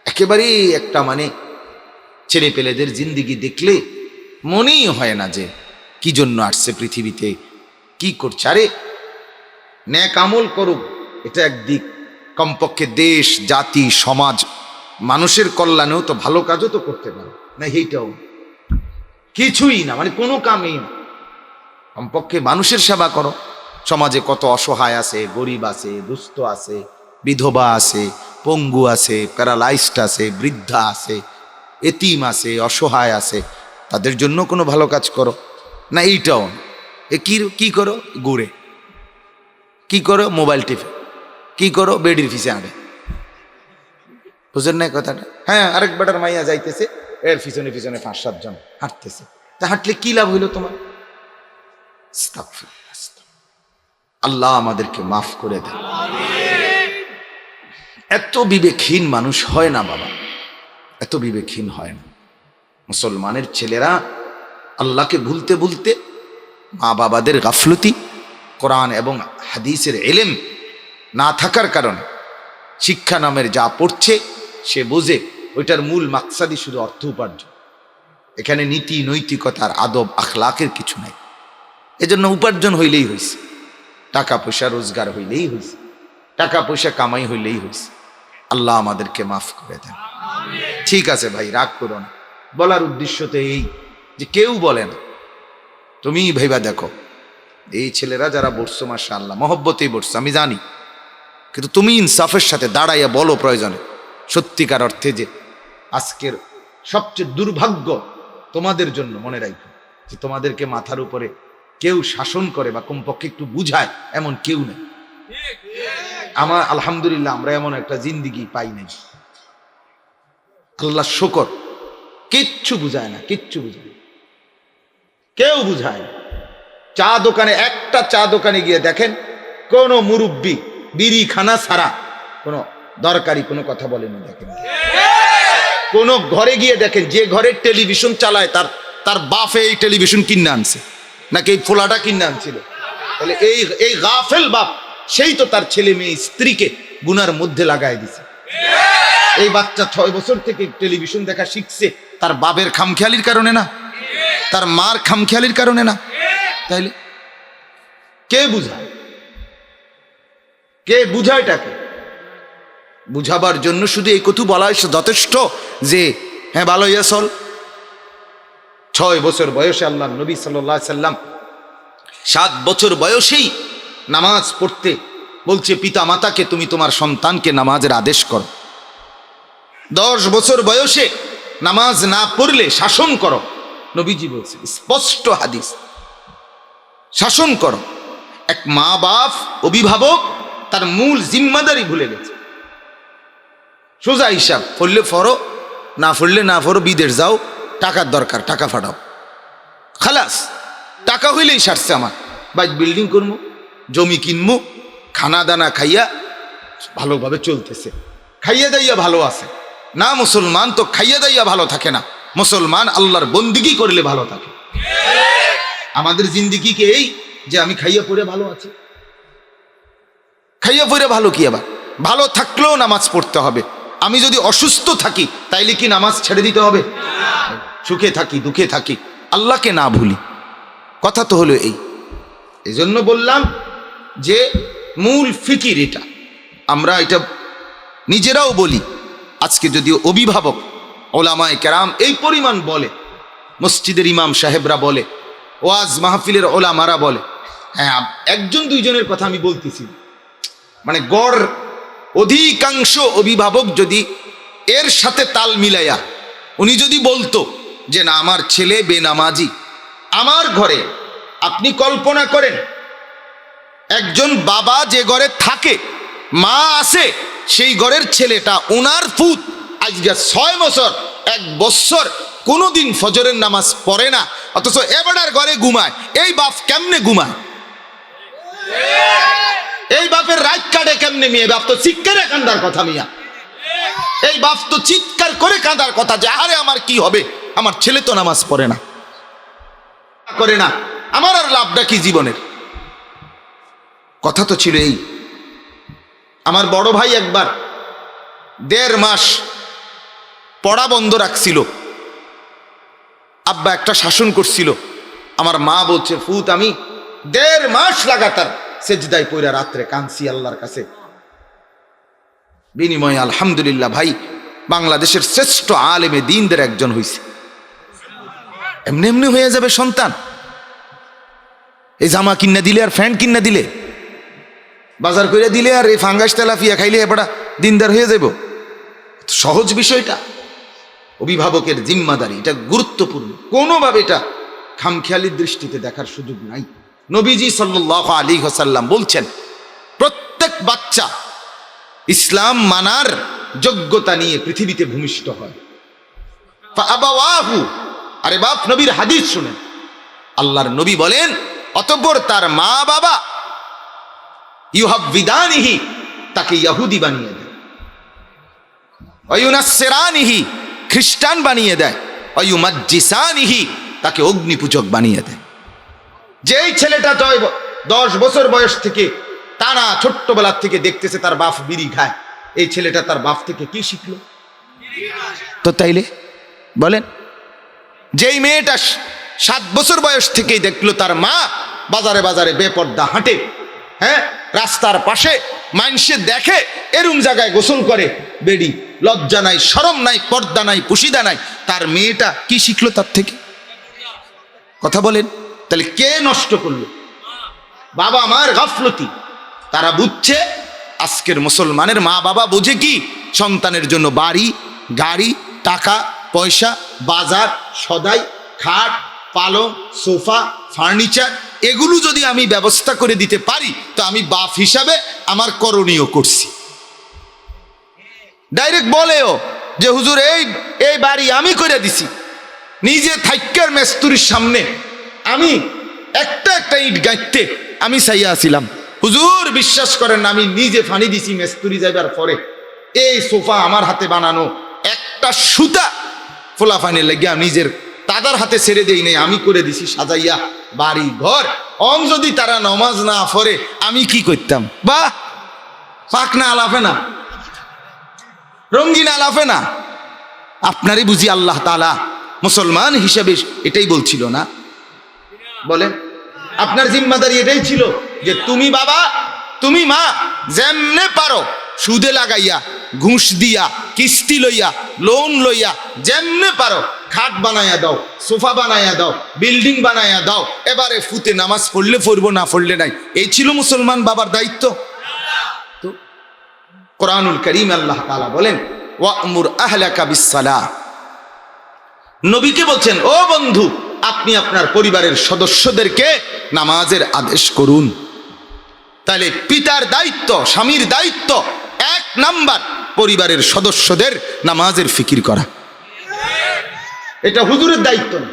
একেবারে। একটা মানে ছেলে পেলেদের জিন্দিগি দেখলে মনেই হয় না যে কি জন্য আসছে পৃথিবীতে, কি করছে। আরে ন্যাক আমল করুক, এটা একদিক, কমপক্ষে দেশ, জাতি, সমাজ, মানুষের কল্যাণেও তো ভালো কাজও তো করতে পারে না, এইটাও কিছুই না, মানে কোনো কামেই না। কমপক্ষে মানুষের সেবা করো। সমাজে কত অসহায় আছে, গরিব আছে, দুস্থ আছে, বিধবা আছে, পঙ্গু আছে, প্যারালাইজড আছে, বৃদ্ধা আছে, এতিম আছে, অসহায় আছে, তাদের জন্য কোনো ভালো কাজ করো না, এইটাও এ কি করো, ঘুরে কি করো, মোবাইল টিপে কি করো, বেডির পিছে আঁটে, বুঝেন না কথাটা? হ্যাঁ, আরেক বেটার মাইয়া যাইতেছে, এর পিছনে পিছনে 5-7 জন হাঁটতেছে, তা হাঁটলে কি লাভ হইলো তোমার? আল্লাহ আমাদেরকে মাফ করে দেন। এত বিবেকহীন মানুষ হয় না বাবা, এত বিবেকহীন হয় না। মুসলমানের ছেলেরা আল্লাহকে ভুলতে ভুলতে, মা বাবাদের গাফলতি, কোরআন এবং হাদিসের এলেম না থাকার কারণে শিক্ষা নামের যা পড়ছে সে বোঝে ওইটার মূল মাকসাদই শুধু অর্থ উপার্জন। এখানে নীতি, নৈতিকতার, আদব, আখলাকের কিছু নাই। এজন্য উপার্জন হইলেই হয়েছে, টাকা পয়সা রোজগার হইলেই হয়েছে, টাকা পয়সা কামাই হইলেই হয়েছে। আল্লাহ আমাদেরকে মাফ করে দেন। ঠিক আছে ভাই, রাগ করো না। বলার উদ্দেশ্য তো এই যে কেউ বলে না, তুমি ভাইবা দেখো এই ছেলেরা যারা বসছো মাশাআল্লাহ মহব্বতেই বসছো আমি জানি, কিন্তু তুমি ইনসাফের সাথে দাঁড়াইয়া বলো প্রয়োজনে সত্যিকার অর্থে যে আজকের সবচেয়ে দুর্ভাগ্য তোমাদের জন্য, মনে রাখো যে তোমাদেরকে মাথার উপরে কেউ শাসন করে বা কমপক্ষে একটু বুঝায় এমন কেউ নেই। আমার আলহামদুলিল্লাহ আমরা এমন একটা জিন্দিগি পাই নাই, আল্লাহ শুকর। কিচ্ছু বুঝায় না, কিচ্ছু বুঝায় না, কেউ বুঝায় না। চা দোকানে, একটা চা দোকানে গিয়ে দেখেন কোনো মুরব্বি বিড়ি খানা ছাড়া কোনো দরকারি কোনো কথা বলেনি। দেখেন কোন ঘরে গিয়ে দেখেন, যে ঘরে টেলিভিশন চালায় তার বাপে এই টেলিভিশন কিনে আনছে নাকি এই ফোলাটা কিনে আনছিল, তাহলে এই গাফেল বাপ সেই তো তার ছেলে মেয়ে স্ত্রীকে গুনার মধ্যে লাগাই দিছে। এই বাচ্চা 6 বছর থেকে টেলিভিশন দেখা শিখছে তার বাপের খামখেয়ালির কারণে না, তার মার খামখেয়ালির কারণে না। তাইলে কে বুঝায়? কে বুঝায়টাকে? বুঝাবার জন্য শুধু এই কথা বলা যথেষ্ট যে হ্যাঁ ভালো ইয়া চল। 6 বছর বয়সে আল্লাহ নবী সাল্লাল্লাহু আলাইহি সাল্লাম 7 বছর বয়সেই নামাজ পড়তে বলছে পিতা মাতাকে, তুমি তোমার সন্তানকে নামাজের আদেশ করো। 10 বছর বয়সে নামাজ না পড়লে শাসন করো, নবীজি বলছেন, স্পষ্ট হাদিস। শাসন করো। এক মা বাপ অভিভাবক তার মূল জিম্মাদারি ভুলে গেছে। সোজা হিসাব, পড়লে ফরো, না পড়লে না ফরো, বিদেশ যাও, টাকার দরকার, টাকা ফাটাও, খালাস। টাকা হইলেই সারছে আমার, বাইক বিল্ডিং করবো, জমি কিনবো, খানা দানা খাইয়া ভালোভাবে চলতেছে, খাইয়া দাইয়া ভালো আছে। না, মুসলমান তো খাইয়া দাইয়া ভালো থাকে না, মুসলমান আল্লাহর বন্দিগি করলে ভালো থাকে। আমাদের জিন্দিগি কি এই যে আমি খাইয়া পড়ে ভালো আছি? খাইয়া পড়ে ভালো কি? আবার ভালো থাকলেও নামাজ পড়তে হবে। আমি যদি অসুস্থ থাকি তাইলে কি নামাজ ছেড়ে দিতে হবে? সুখে থাকি দুঃখে থাকি আল্লাহকে না ভুলি। কথা তো হলো এই জন্য বললাম যে মূল ফিকির এটা। আমরা এটা নিজেরাও বলি। আজকে যদি অভিভাবক ওলামায়ে কেরাম এই পরিমাণ বলে, মসজিদের ইমাম সাহেবরা বলে, ওয়াজ মাহফিলের ওলামারা বলে, হ্যাঁ একজন দুইজনের কথা আমি বলতেছি, মানে গড় অধিকাংশ অভিভাবক যদি এর সাথে তাল মিলাইয়া উনি যদি বলতো যে না আমার ছেলে বেনামাজি, আমার ঘরে আপনি কল্পনা করেন একজন বাবা যে ঘরে থাকে, মা আছে, সেই ঘরের ছেলেটা ওনার ফুত আজকে 6 বছর 1 বছর কোনোদিন ফজরের নামাজ পড়ে না, অথচ এবারের ঘরে ঘুমায়। এই বাপ কেমনে ঘুমায়? এই বাপের রাত কাটে কেমনে? মেয়ে বাপ তো চিৎকারে কান্দার কথা। মিয়া এই বাপ তো চিৎকার করে কাঁদার কথা যে আরে আমার কি হবে, আমার ছেলে তো নামাজ পড়ে না, করে না, আমার আর লাভটা কি জীবনের? কথা তো ছিল এই। আমার বড় ভাই একবার 1.5 মাস পড়া বন্ধ রাখছিল, আব্বা একটা শাসন করছিল। আমার মা বলছে, ফুত আমি 1.5 মাস লাগাতার সেজদায় পইরা রাত্রে কাঁদছি আল্লাহর কাছে। বিনিময়ে আলহামদুলিল্লাহ ভাই বাংলাদেশের শ্রেষ্ঠ আলেমে দ্বীনদের একজন হইছে। এমনি এমনি হয়ে যাবে সন্তান? এই জামা কিনা দিলে আর ফ্যান কিনা দিলে, বাজার করে দিলে আর এই ফাঙ্গাস তেলাফিয়া খাইলে এবারে দিনদার হয়ে যাব? সহজ বিষয়টা। অভিভাবকের জিম্মাদারি, এটা গুরুত্বপূর্ণ। কোনোভাবে এটা খামখেয়ালির দৃষ্টিতে দেখার সুযোগ নাই। নবীজি সাল্লাল্লাহু আলাইহি ওয়াসাল্লাম বলছেন প্রত্যেক বাচ্চা ইসলাম মানার যোগ্যতা নিয়ে পৃথিবীতে ভূমিষ্ঠ হয়। ফাআবাওয়াহু, আরে বাপ নবীর হাদিস শুনেন, আল্লাহর নবী বলেন অতঃপর তার মা বাবা ইউহাব্বিদানিহি, তাকে ইহুদি বানিয়ে দেয়, ওয়ায়ুনাসসিরানিহি, খ্রিস্টান বানিয়ে দেয়, ওয়ায়ুমাজ্জিসানিহি, তাকে অগ্নিপূজক বানিয়ে দেয়। যেই ছেলেটা 10 বছর বয়স থেকে টানা ছোট্টবেলা থেকে দেখতেছে তার বাপ বিড়ি খায়, এই ছেলেটা তার বাপ থেকে কি শিখলো? তো তাইলে বলেন, যেই মেয়েটা 7 বছর বয়স থেকেই দেখলো তার মা বাজারে বাজারে বেপর্দা হাঁটে, হ্যাঁ রাস্তার পাশে মানুষে দেখে এরম জায়গায় গোসল করে, বেডি, লজ্জা নাই, শরম নাই, পর্দা নাই, পুশিদা নাই, তার মেয়েটা কি শিখলো তার থেকে? কথা বলেন। তাহলে কে নষ্ট করলো? বাবা মার গাফলতি। তারা বুঝছে, আজকের মুসলমানের মা বাবা বোঝে কি? সন্তানের জন্য বাড়ি, গাড়ি, টাকা পয়সা, বাজার, সদাই, খাট, পালং, সোফা, ফার্নিচার, এগুলো যদি আমি ব্যবস্থা করে দিতে পারি তো আমি বাপ হিসাবে আমার করণীয় করছি। ডাইরেক্ট বলেও যে হুজুর এই বাড়ি আমি করে দিছি, নিজে থাইক্কার মেস্তুরির সামনে আমি একটা ইট গাইতে আমি চাইয়া আছিলাম, হুজুর বিশ্বাস করেন না, আমি নিজে ফানি দিছি মেস্তুরি যাইবার পরে। এই সোফা আমার হাতে বানানো, একটা সুতা ফোলা ফানি লাগিয়া নিজের তাদের হাতে ছেড়ে দেই নাই, আমি করে দিছি সাজাইয়া বাড়ি ঘর। যদি তারা নমাজ না পড়ে আমি কি করতাম? বাহ, পাক না আলাফে না, রঙ্গিন আলাফে না। আপনারই বুঝি আল্লাহ তাআলা মুসলমান হিসাবে এটাই বলছিল না? বলেন, আপনার জিম্মাদারি এটাই ছিল যে তুমি বাবা, তুমি মা, যেমনে পারো সুদে লাগাইয়া, ঘুষ দিয়া, কিস্তি লইয়া, লোন লইয়া, যেমনে পারো খাট বানাইয়া দাও, সোফা বানাইয়া দাও, বিল্ডিং বানাইয়া দাও। এবারে ফুতে নামাজ পড়লে পড়বো, না পড়লে নাই। এই ছিল মুসলমান বাবার দায়িত্ব? তো কোরআনুল কারীম আল্লাহ তাআলা বলেন ওয়া'মুর আহলাকা বিস-সালাহ, নবীকে বলছেন ও বন্ধু আপনি আপনার পরিবারের সদস্যদেরকে নামাজের আদেশ করুন। তাহলে পিতার দায়িত্ব, স্বামীর দায়িত্ব 1 নাম্বার পরিবারের সদস্যদের নামাজের ফিকির করা। এটা হুজুরের দায়িত্ব না।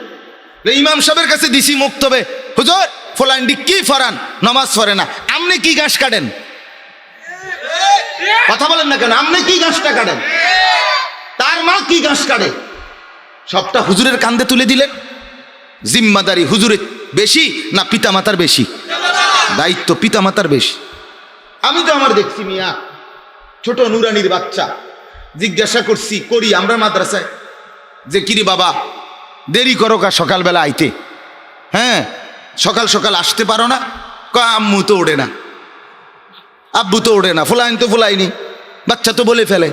ইমাম সাহেবের কাছে দিছি মুক্তবে, হুজুর ফলান্ডি কি ফরান, নামাজ পড়ে না, আপনি কি ঘাস কাটেন? কথা বলেন না কেন? আপনি কি ঘাসটা কাটেন? তার মা কি ঘাস কাটে? সবটা হুজুরের কাঁধে তুলে দিলেন। জিম্মাদারি হুজুরের বেশি না পিতামাতার বেশি? দায়িত্ব পিতামাতার বেশি। আমি তো আমার দেখছি মিয়া, ছোট নুরানির বাচ্চা, জিজ্ঞাসা করছি করি আমরা মাদ্রাসায় যে কিরে বাবা দেরি করো কা সকালবেলা আইতে, হ্যাঁ সকাল সকাল আসতে পারো না? আম্মু তো ওঠে না, আব্বু তো ওঠে না, ফুলাইন তো ফুলাইনি, বাচ্চা তো বলে ফেলে।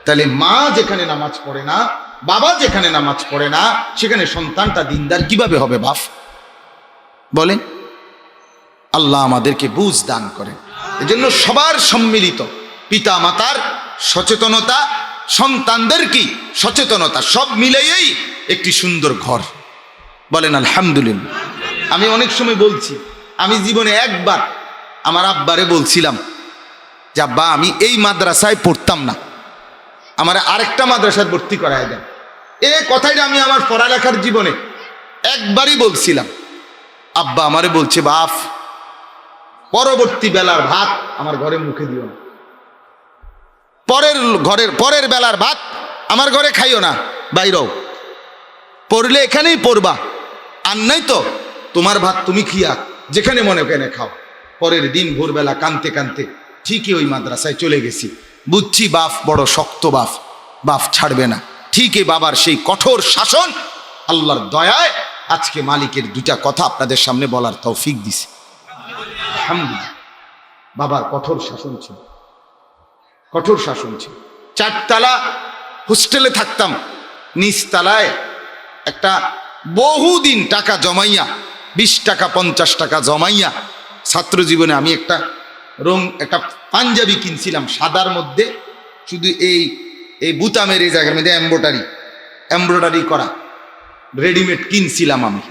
তাহলে মা যেখানে নামাজ পড়ে না, বাবা যেখানে নামাজ পড়ে না, সেখানে সন্তানটা দিনদার কিভাবে হবে বাপ? বলেন। আল্লাহ আমাদেরকে বুঝ দান করে। এজন্য সবার সম্মিলিত পিতা মাতার সচেতনতা, সন্তানদের কি সচেতনতা, সব মিলেই একটি সুন্দর ঘর। বলেন আলহামদুলিল্লাহ। আমি অনেক সময় বলছি, আমি জীবনে একবার আমার আব্বারে বলছিলাম যে আব্বা আমি এই মাদ্রাসায় পড়তাম না, আমার আরেকটা মাদ্রাসায় ভর্তি করায় দেন। এই কথাটা আমি আমার পড়ালেখার জীবনে একবারই বলছিলাম। আব্বা আমারে বলছে বাপ পরবর্তী বেলার ভাত আমার ঘরে মুখে দিও না, পরের বেলার ভাত আমার ঘরে খাইও না, বাইরেও পড়লে এখানেই পড়বা, আর নাই তো তোমার ভাত তুমি খিয়া যেখানে মনে ওখানে খাও। পরের দিন ভোরবেলা কানতে কানতে ঠিকই ওই মাদ্রাসায় চলে গেছি। বুঝছি বাপ বড় শক্ত বাপ, বাপ ছাড়বে না। ঠিকই বাবার সেই কঠোর শাসন, আল্লাহর দয়ায় আজকে মালিকের 2টা কথা আপনাদের সামনে বলার তৌফিক দিছে। আলহামদুলিল্লাহ। বাবার কঠোর শাসন ছিল, কঠোর শাসন ছিল। 4 তলা হোস্টেলে থাকতাম, নিচতলায় একটা বহুদিন টাকা জমাইয়া 20 টাকা 50 টাকা জমাইয়া ছাত্র জীবনে আমি একটা পাঞ্জাবি কিনছিলাম সাদার মধ্যে, শুধু এই বুতামের এই জায়গার মধ্যে এমব্রয়ডারি করা রেডিমেড কিনছিলাম আমি।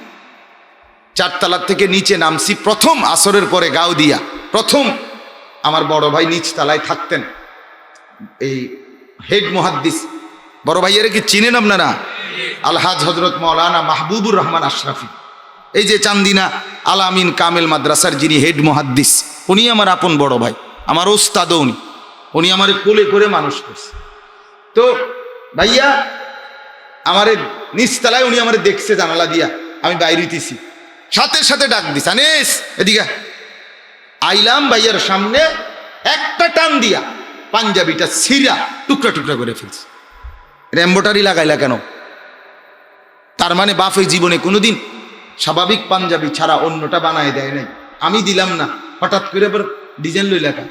4 তলার থেকে নিচে নামছি প্রথম আসরের পরে গাউদিয়া। প্রথম আমার বড় ভাই নিচ তলায় থাকতেন, এই হেড মুহাদ্দিস। বড় ভাইয়ের কি চিনেন আপনারা? আলহাজ হজরত মৌলানা মাহবুবুর রহমান আশরাফি, এই যে চান্দিনা আলামিন কামেল মাদ্রাসার যিনি হেড মুহাদ্দিস, উনি আমার আপন বড় ভাই, আমার ওস্তাদও উনি আমার কোলে করে মানুষ করছে। তো ভাইয়া আমার নিচতলায় উনি আমার দেখছে জানালা দিয়া, আমি বাইরেতেছি, সাথে সাথে ডাক দিস আনিস এদিকে। আইলাম ভাইয়ার সামনে, একটা টান দিয়া পাঞ্জাবিটা ছিঁড়া টুকরা টুকরা করে ফেলছে। এমব্রয়ডারি লাগাইলা কেন? তার মানে বাপ এই জীবনে কোনোদিন স্বাভাবিক পাঞ্জাবি ছাড়া অন্যটা বানায় দেয় নাই। আমি দিলাম না, হঠাৎ করে আবার ডিজাইন লই লেখা,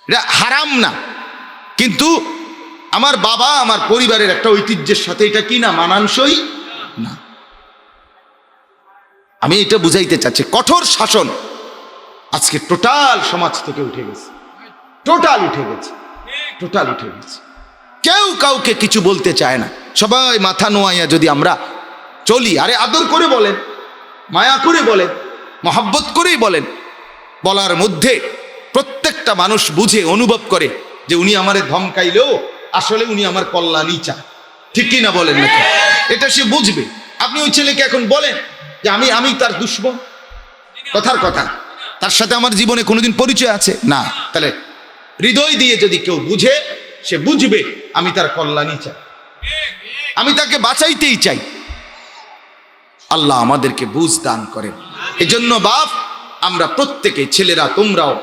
এটা হারাম না, কিন্তু আমার বাবা আমার পরিবারের একটা ঐতিহ্যের সাথে এটা কি না মানানসই না। আমি এটা বুঝাইতে চাচ্ছি, কঠোর শাসন আজকে টোটাল সমাজ থেকে উঠে গেছে, টোটাল উঠে গেছে। কেউ কাউকে কিছু বলতে চায় না, সবাই মাথা নোয়াইয়া যদি আমরা চলি, আরে আদর করে বলেন, মায়া করে বলেন, মহব্বত করেই বলেন, বলার মধ্যে প্রত্যেকটা মানুষ বুঝে অনুভব করে যে উনি আমারে ধমকাইলেও আসলে উনি আমার কল্যাণই চায়। ঠিক কি না বলেন নাকি? এটা সে বুঝবে। আপনি ওই ছেলেকে এখন বলেন যে আমি তার দুশমন, কথার কথা, তার সাথে আমার জীবনে কোনোদিন পরিচয় আছে না। তাহলে হৃদয় দিয়ে যদি কেউ বুঝে, সে বুঝবে আমি তার কল্যাণই চাই, আমি তাকে বাঁচাইতেই চাই। আল্লাহ আমাদেরকে বুঝ দান করেন। এজন্য বাপ আমরা প্রত্যেকে, ছেলেরা তোমরাও,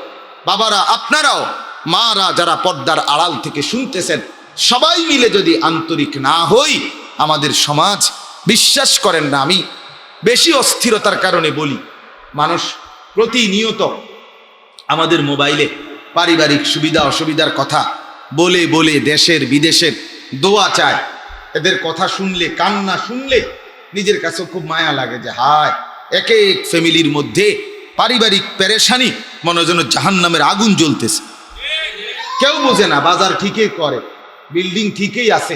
বাবারা আপনারাও, মারা যারা পর্দার আড়াল থেকে শুনতেছেন, সবাই মিলে যদি আন্তরিক না হই, আমাদের সমাজ, বিশ্বাস করেন না, আমি বেশি অস্থিরতার কারণে বলি, মানুষ প্রতিনিয়ত আমাদের মোবাইলে পারিবারিক সুবিধা অসুবিধার কথা বলে বলে দেশের বিদেশের দোয়া চায়। এদের কথা শুনলে, কান্না শুনলে নিজের কাছে খুব মায়া লাগে যে হায়, এক এক ফ্যামিলির মধ্যে পারিবারিক পেরেশানি, মনে যেন জাহান্নামের আগুন জ্বলতেছে। কেউ বোঝে না, বাজার ঠিকই করে, বিল্ডিং ঠিকই আছে,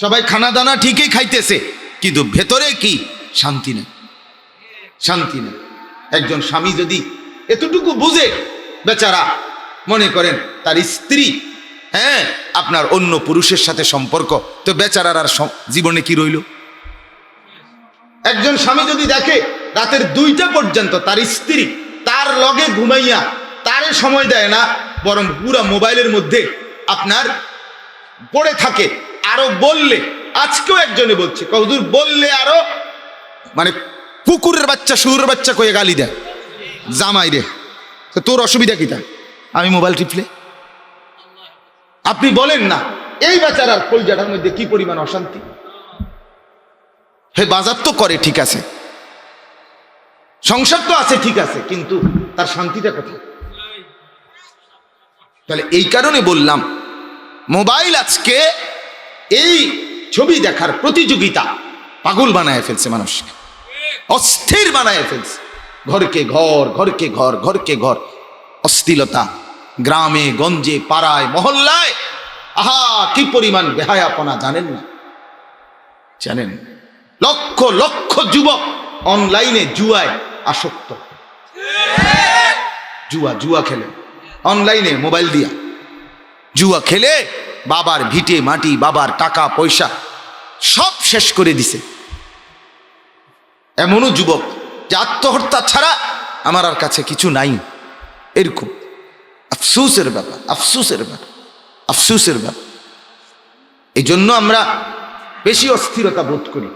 সবাই খানা দানা ঠিকই খাইতেছে, কিন্তু ভেতরে কি শান্তি নেই, শান্তি নেই। একজন স্বামী যদি এতটুকু বুঝে, বেচারা মনে করেন তার স্ত্রী আপনার অন্য পুরুষের সাথে সম্পর্ক, তো বেচারার আর জীবনে কি রইল? একজন স্বামী যদি দেখে রাতের 2টা পর্যন্ত তার স্ত্রী তার লগে ঘুমাইয়া তারে সময় দেয় না, বরং পুরা মোবাইলের মধ্যে আপনার পড়ে থাকে, আরো বললে, আজকেও একজনে বলছে কহুদুর বললে আরো মানে কুকুরের বাচ্চা শুয়োরের বাচ্চা কয়ে গালি দেয় জামাই রে, তো তোর অসুবিধা কি? তা আমি মোবাইল টিপলে আপনি বলেন না এই বেচারার কলজাটার মধ্যে কি পরিমাণ অশান্তি। হে বাজার তো করে ঠিক আছে, সংসার তো আছে ঠিক আছে, কিন্তু তার শান্তিটা কোথায়? তাহলে এই কারণে বললাম মোবাইল আজকে এই ছবি দেখার প্রতিযোগিতা পাগল বানায় ফেলছে, মানুষকে অস্থির বানায় ফেলছে। ঘরকে ঘর, ঘরকে ঘর, ঘরকে ঘর, অস্থিরতা গ্রামে গঞ্জে পাড়ায় মহল্লায়। আহা কি পরিমাণ বেহায়াপনা জানেন না? জানেন লক্ষ লক্ষ যুবক অনলাইনে জুয়ায় আসক্ত, জুয়া খেলে অনলাইনে মোবাইল দিয়া, জুয়া খেলে বাবার ভিটে মাটি, বাবার টাকা পয়সা সব শেষ করে দিছে। এমনও যুবক যে আত্মহত্যা ছাড়া আমার আর কাছে কিছু নাই, এরকম। আফসোসের ব্যাপার, আফসোসের ব্যাপার, আফসোসের ব্যাপার। এই জন্য আমরা বেশি অস্থিরতা বোধ করি।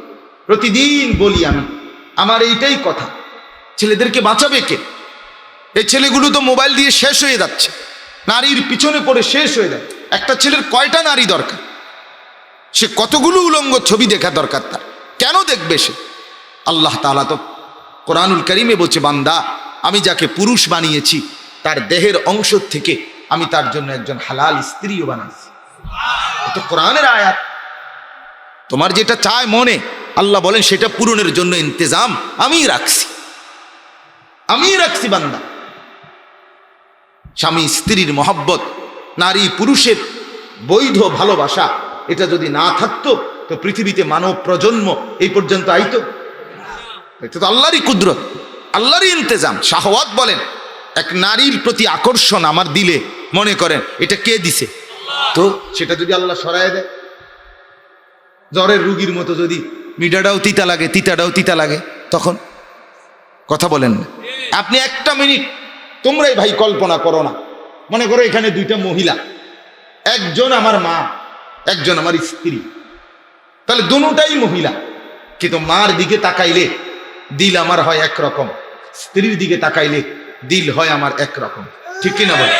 প্রতিদিন বলি আমি, আমার এইটাই কথা, ছেলেদেরকে বাঁচাবে কে? এই ছেলেগুলো তো মোবাইল দিয়ে শেষ হয়ে যাচ্ছে, নারীর পিছনে পড়ে শেষ হয়ে যায়। একটা ছেলের কয়টা নারী দরকার? সে কতগুলো উলঙ্গ ছবি দেখা দরকার তার? কেন দেখবে সে? আল্লাহ তাআলা তো কোরআনুল কারীমে বলছে, বান্দা আমি যাকে পুরুষ বানিয়েছি তার দেহের অংশ থেকে আমি তার জন্য একজন হালাল স্ত্রীও বানাইছি। তো কোরআনের আয়াত। তোমার যেটা চায় মনে, আল্লাহ বলেন সেটা পূরণের জন্য ইন্তজাম আমি রাখছি, আমি রাখছি। বান্দা স্বামী স্ত্রীর মহব্বত, নারী পুরুষের বৈধ ভালোবাসা, এটা যদি না থাকতো তো পৃথিবীতে মানব প্রজন্ম এই পর্যন্ত আইতো? এটা তো আল্লাহরই কুদরত, আল্লাহরই ইন্তজাম। শাহওয়াত বলেন, এক নারীর প্রতি আকর্ষণ আমার দিলে মনে করেন এটা কে দিছে? তো সেটা যদি আল্লাহ সরায় দেয়, জ্বরের রুগীর মতো যদি মিঠাটাও তিতা লাগে, তিতাটাও তিতা লাগে, তখন কথা বলেন না। আপনি একটা মিনিট তোমরাই ভাই কল্পনা করো না, মনে করো এখানে 2টা মহিলা, একজন আমার মা, একজন আমার স্ত্রী, তাহলে দুটাই মহিলা, কিন্তু মার দিকে তাকাইলে দিল আমার হয় একরকম, স্ত্রীর দিকে তাকাইলে দিল হয় আমার একরকম, ঠিক কিনা বল?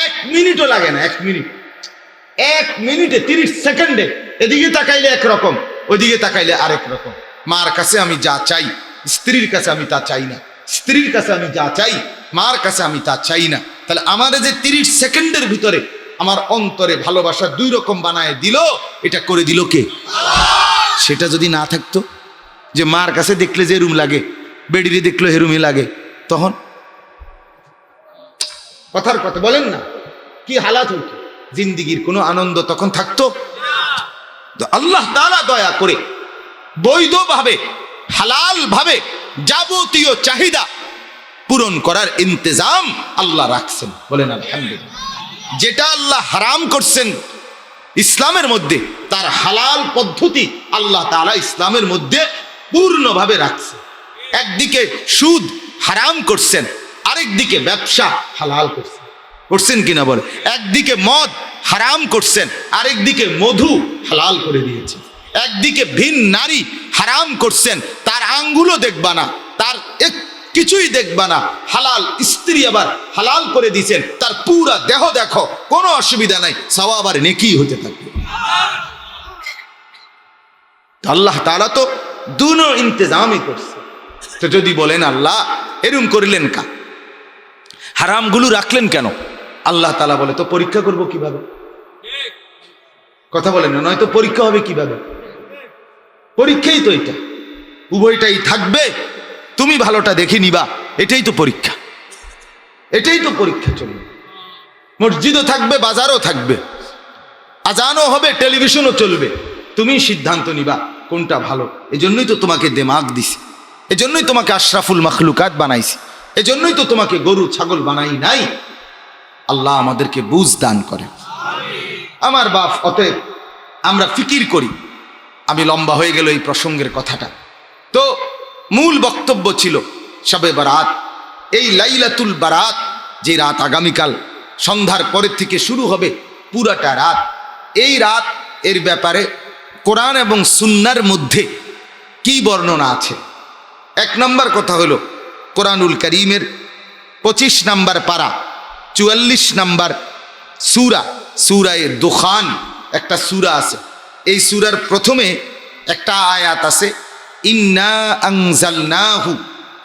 1 মিনিটও লাগে না, 1 মিনিট, 1 মিনিটে 30 সেকেন্ডে এদিকে তাকাইলে একরকম, ওইদিকে তাকাইলে আরেক রকম। মার কাছে আমি যা চাই স্ত্রীর কাছে আমি তা চাই না, স্ত্রীর কাছে আমি যা চাই মার কাছে আমি তা চাই না। তাহলে আমাদের যে 30 সেকেন্ডের ভিতরে আমার অন্তরে ভালোবাসা 2 রকম বানায় দিল, এটা করে দিল কে? সেটা যদি না থাকতো, যে মার কাছে দেখলে যে রুম লাগে, বেডিরে দেখলে হেরুমি লাগে, তখন কথার কথা বলেন না, কি হালাত হইতো? জিন্দিগির কোনো আনন্দ তখন থাকতো? আল্লাহ তাআলা দয়া করে বৈধভাবে হালাল ভাবে যাবতীয় চাহিদা পূরণ করার ইন্তজাম আল্লাহ রাখছেন, বলেন আলহামদুলিল্লাহ। যেটা আল্লাহ হারাম করছেন ইসলামের মধ্যে, তার হালাল পদ্ধতি আল্লাহ তাআলা ইসলামের মধ্যে পূর্ণভাবে রাখছেন। একদিকে সুদ হারাম করছেন, আরেকদিকে ব্যবসা হালাল করছেন, করছেন কিনা বলে? একদিকে মদ হারাম করছেন, আরেকদিকে মধু হালাল করে দিয়েছেন। একদিকে ভিন নারী হারাম করছেন, তার আঙ্গুলো দেখবা না, তার কিছুই দেখবা না। হালাল স্ত্রী আবার হালাল করে দিয়েছেন, তার পুরা দেহ দেখো, কোনো অসুবিধা নাই, সওয়াব আর নেকি হতে থাকবে। আল্লাহ তাআলা তো দুনো ইন্তজামই করছে। তো যদি বলেন আল্লাহ এরকম করিলেন কা, হারামগুলো রাখলেন কেন? আল্লাহ তাআলা বলে, তো পরীক্ষা করব কিভাবে? কথা বলেন না, নয়তো পরীক্ষা হবে কিভাবে? পরীক্ষাই তো এটা, উভয়টাই থাকবে, তুমি ভালোটা দেখে নিবা, এটাই তো পরীক্ষা, এটাই তো পরীক্ষা চলবে। মসজিদও থাকবে, বাজারও থাকবে, আজানও হবে, টেলিভিশনও চলবে, তুমি সিদ্ধান্ত নিবা কোনটা ভালো। এজন্যই তো তোমাকে দিমাগ দিছে, এজন্যই তোমাকে আশরাফুল মাখলুকাত বানাইছে, এজন্যই তো তোমাকে গরু ছাগল বানাই নাই। আল্লাহ আমাদেরকে বুঝ দান করে। আমার বাপ, অতএব আমরা ফিকির করি। আমি লম্বা হয়ে গেল এই প্রসঙ্গের কথাটা। তো মূল বক্তব্য ছিল শবে বারাত, এই লাইলাতুল বারাত, যে রাত আগামীকাল সন্ধ্যার পরের থেকে শুরু হবে পুরাটা রাত। এই রাত এর ব্যাপারে কোরআন এবং সুন্নাহর মধ্যে কি বর্ণনা আছে? এক নম্বর কথা হলো কোরআনুল কারীমের 25 নম্বর পারা 44 নম্বর সূরা, সূরায়ে দুখান একটা সূরা আছে। এই সূরার প্রথমে একটা আয়াত আছে, ইন্না আনজালনাহু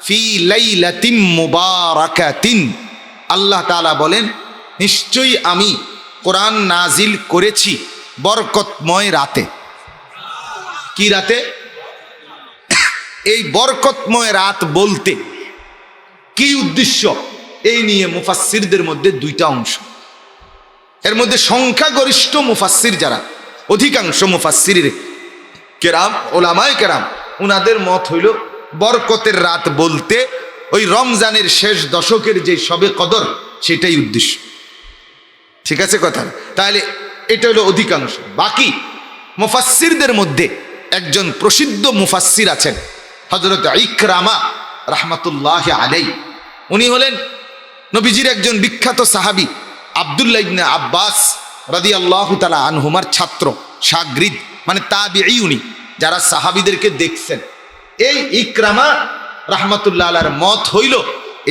ফি লাইলাতিন মুবারাকাতিন। আল্লাহ তাআলা বলেন, নিশ্চয়ই আমি কোরআন নাজিল করেছি বরকতময় রাতে। কি রাতে? এই বরকতময় রাত বলতে কি উদ্দেশ্য, এই নিয়ে মুফাসসিরদের মধ্যে দুইটা অংশ। এর মধ্যে সংখ্যাগরিষ্ঠ মুফাসসির যারা, অধিকাংশ মুফাসসির কেরাম, ওলামায়ে কেরাম, উনাদের মত হইল বরকতের রাত বলতে ওই রমজানের শেষ দশকের যে শবে কদর, সেটাই উদ্দেশ্য। ঠিক আছে কথা? তাহলে এটা হলো অধিকাংশ। বাকি মুফাসসিরদের মধ্যে একজন প্রসিদ্ধ মুফাসসির আছেন, হযরত ইকরামা রাহমাতুল্লাহ আলাইহি। উনি হলেন নবীজির একজন বিখ্যাত সাহাবী আব্দুল্লাহ ইবনে আব্বাস রাদিয়াল্লাহু তাআলা আনহুমার ছাত্র, শাগরিদ, মানে তাবিঈ। উনি যারা সাহাবীদেরকে দেখছেন। এই ইকরামা রাহমাতুল্লাহ আলাইহির মত হইল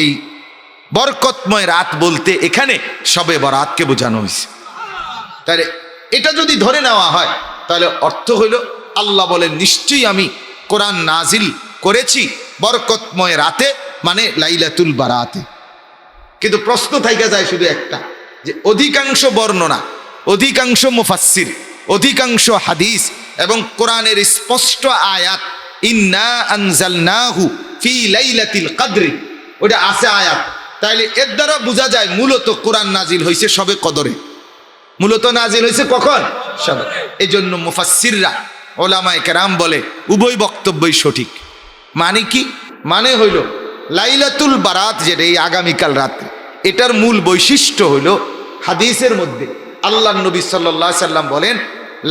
এই বরকতময় রাত বলতে এখানে শবে বরাতকে বোঝানো হয়েছে। তাহলে এটা যদি ধরে নেওয়া হয়, তাহলে অর্থ হইল আল্লাহ বলেন, নিশ্চয়ই আমি কোরআন নাজিল করেছি বরকতময় রাতে, মানে লাইলাতুল বারাতে। কিন্তু প্রশ্ন থাইকা যায় শুধু একটা, যে অধিকাংশ বর্ণনা, অধিকাংশ মুফাসসির, অধিকাংশ হাদিস এবং কোরআনের স্পষ্ট আয়াত, ইন্না আনজালনাহু ফি লাইলাতিল কদরি, ওটা আছে আয়াত। তাইলে এর দ্বারা বোঝা যায় মূলত কোরআন নাজিল হয়েছে শবে কদরে। মূলত নাজিল হয়েছে কখন? শবে। এই জন্য মুফাসসিররা, ওলামায়ে কেরাম বলে উভয় বক্তব্যই সঠিক। মানে কি? মানে হইল লাইলাতুল বারাত, যেটা এই আগামীকাল রাতে, এটার মূল বৈশিষ্ট্য হইল হাদিসের মধ্যে আল্লাহ নবী সাল্লাল্লাহু আলাইহি সাল্লাম বলেন,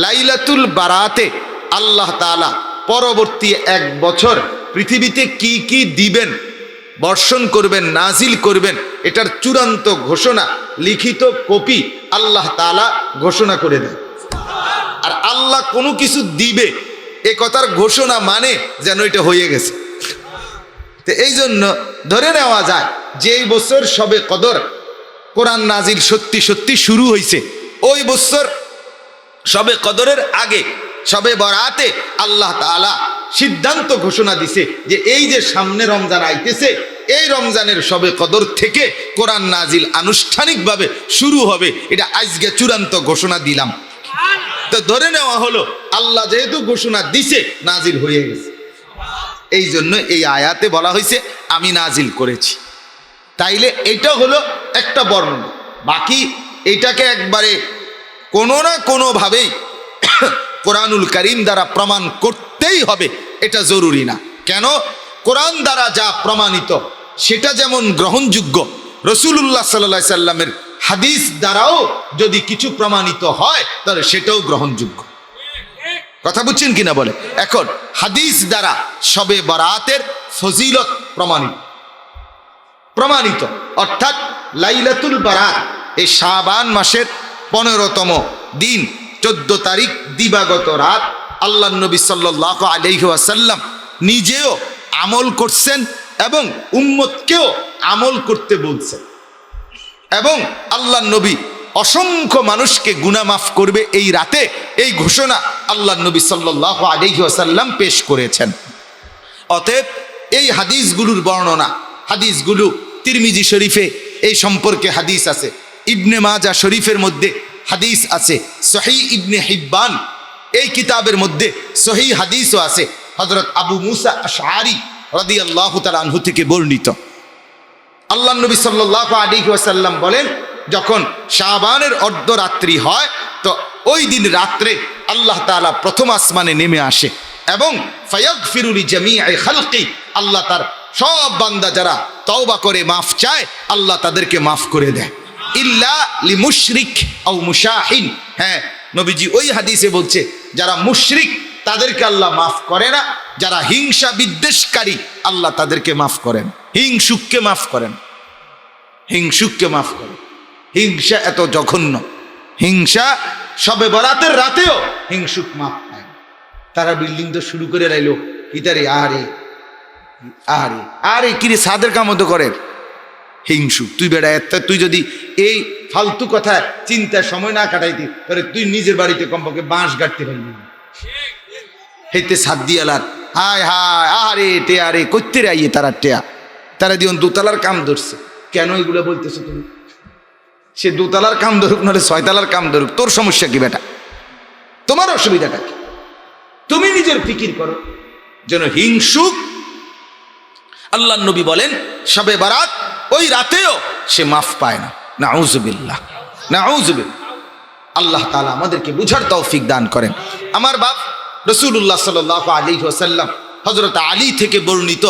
লাইলাতুল বারাতে আল্লাহ তাআলা পরবর্তী 1 বছর পৃথিবীতে কি কি দিবেন, বর্ষণ করবেন, নাজিল করবেন, এটার চূড়ান্ত ঘোষণা, লিখিত কপি আল্লাহ তাআলা ঘোষণা করে দেন। আর আল্লাহ কোনো কিছু দিবে এ কথার ঘোষণা মানে যেন এটা হয়ে গেছে। তো এই জন্য ধরে নেওয়া যায় যে এই বছর শবে কদর কোরআন নাজিল সত্যি সত্যি শুরু হয়েছে, ওই বছর শবে কদরের আগে শবে বরাতে আল্লাহ তাআলা সিদ্ধান্ত ঘোষণা দিছে যে এই যে সামনে রমজান আইতেছে, এই রমজানের শবে কদর থেকে কোরআন নাজিল আনুষ্ঠানিকভাবে শুরু হবে। এটা আজকে চূড়ান্ত ঘোষণা দিলাম। তো ধরে নেওয়া হলো আল্লাহ যেহেতু ঘোষণা দিছে, নাজিল হয়ে গেছে। এই জন্য এই আয়াতে বলা হয়েছে আমি নাজিল করেছি। তাইলে এটা হলো একটা বর্ণনা। বাকি এটাকে একবারে কোনো না কোনোভাবেই কোরআনুল কারীম দ্বারা প্রমাণ করতেই হবে, এটা জরুরি না। কেন? কোরআন দ্বারা যা প্রমাণিত সেটা যেমন গ্রহণযোগ্য, রাসূলুল্লাহ সাল্লাল্লাহু আলাইহি সাল্লামের হাদিস দ্বারাও যদি কিছু প্রমাণিত হয় তাহলে সেটাও গ্রহণযোগ্য। কথা বুঝছেন কিনা বলে? এখন হাদিস দ্বারা শবে বরাতের ফজিলত প্রমাণিত, অর্থাৎ লাইলাতুল বারাত এই শাবান মাসের 15তম দিন 14 তারিখ দিবাগত রাত আল্লাহ নবী সাল্লাল্লাহু আলাইহি ওয়াসাল্লাম নিজেও আমল করছেন এবং উম্মতকেও আমল করতে বলছেন, এবং আল্লাহ নবী অসংখ্য মানুষকে গুনাহ মাফ করবে এই রাতে, এই ঘোষণা আল্লাহ নবী সাল্লাল্লাহু আলাইহি ওয়াসাল্লাম পেশ করেছেন। অতএব এই হাদিসগুলোর বর্ণনা, হাদিসগুলো তিরমিজি শরীফে এই সম্পর্কে হাদিস আছে, ইবনে মাজাহ শরীফের মধ্যে হাদিস আছে, সহিহ ইবনে হিব্বান এই কিতাবের মধ্যে সহিহ হাদিসও আছে। হযরত আবু মুসা আশআরী রাদিয়াল্লাহু তাআলা আনহু থেকে বর্ণিত, আল্লাহ নবী সাল্লাল্লাহু আলাইহি ওয়াসাল্লাম বলেন, যখন শাবানের অর্ধরাত্রি হয় তো ওই দিন রাত্রে আল্লাহ তাআলা প্রথম আসমানে নেমে আসে এবং ফায়াগফিরু লিজামিই খালকি, আল্লাহ তার সব বান্দা যারা তওবা করে মাফ চায় আল্লাহ তাদেরকে মাফ করে দেয়। ইল্লা লিমুশরিক আও মুশাহিন, হ্যাঁ নবীজি ওই হাদিসে বলছে যারা মুশরিক তাদেরকে আল্লাহ মাফ করে না, যারা হিংসা বিদ্বেষকারী আল্লাহ তাদেরকে মাফ করেন, হিংসুককে মাফ করেন, হিংসুককে মাফ করেন। হিংসা এত জঘন্য, হিংসা শবে বরাতের রাতেও হিংসুক মাফ পায়। তারা বিল্ডিং তো শুরু করে লাইলো ইতারে, আরে আরে আরে কিরে সাদের কাম তো করে হিংসুক। তুই বেড়া তুই যদি এই ফালতু কথা চিন্তার সময় না কাটাইতি তাহলে তুই নিজের বাড়িতে কমপক্ষে বাঁশ গাড়তে পারবি না। হেতে সাদ দিয়ালার হায় হায় আরে টেয়া রে করতে রে আইয়ে তারা টেয়া, তারা দিন দোতলার কাম ধরছে। কেন এগুলো বলতেছো তুমি? সে দোতলার কাম ধরুক নাহলে ছয়তলার কাম ধরুক, তোর সমস্যা কি বেটা? তোমার অসুবিধাটা কি? তুমি নিজের ফিকির করো। যেন হিংসুক, আল্লাহ নবী বলেন শবে বারাত ওই রাতেও সে মাফ পায় না। নাউজুবিল্লাহ, নাউজুবিল্লাহ। আল্লাহ তাআলা আমাদেরকে বুঝার তৌফিক দান করেন। আমার বাপ রাসূলুল্লাহ সাল্লাল্লাহু আলাইহি ওয়াসাল্লাম হযরত আলী থেকে বর্ণিত,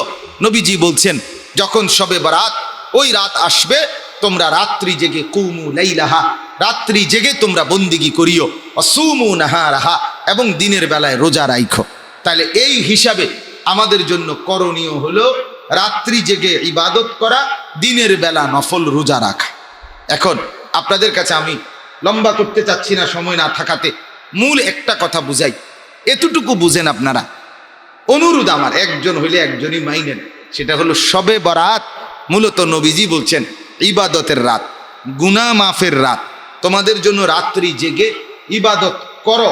নবীজি বলছেন যখন শবে বারাত ওই রাত আসবে তোমরা রাত্রি জেগে কুমু লাইলাহা, রাত্রি জেগে তোমরা বন্দিগি করিও, অসুমু নাহারাহা, এবং দিনের বেলায় রোজা রাখো। তাহলে এই হিসাবে আমাদের জন্য করণীয় হলো রাত্রি জেগে ইবাদত করা, দিনের বেলা নফল রোজা রাখা। এখন আপনাদের কাছে আমি লম্বা করতে চাচ্ছি না সময় না থাকাতে, মূল একটা কথা বুঝাই, এতটুকু বুঝেন আপনারা। অনুরোধ আমার, একজন হইলে একজনই মাইনেন, সেটা হলো শবে বরাত মূলত নবীজি বলছেন ইবাদতের রাত, গুনাহ মাফের রাত। তোমাদের জন্য রাত্রি জেগে ইবাদত করো,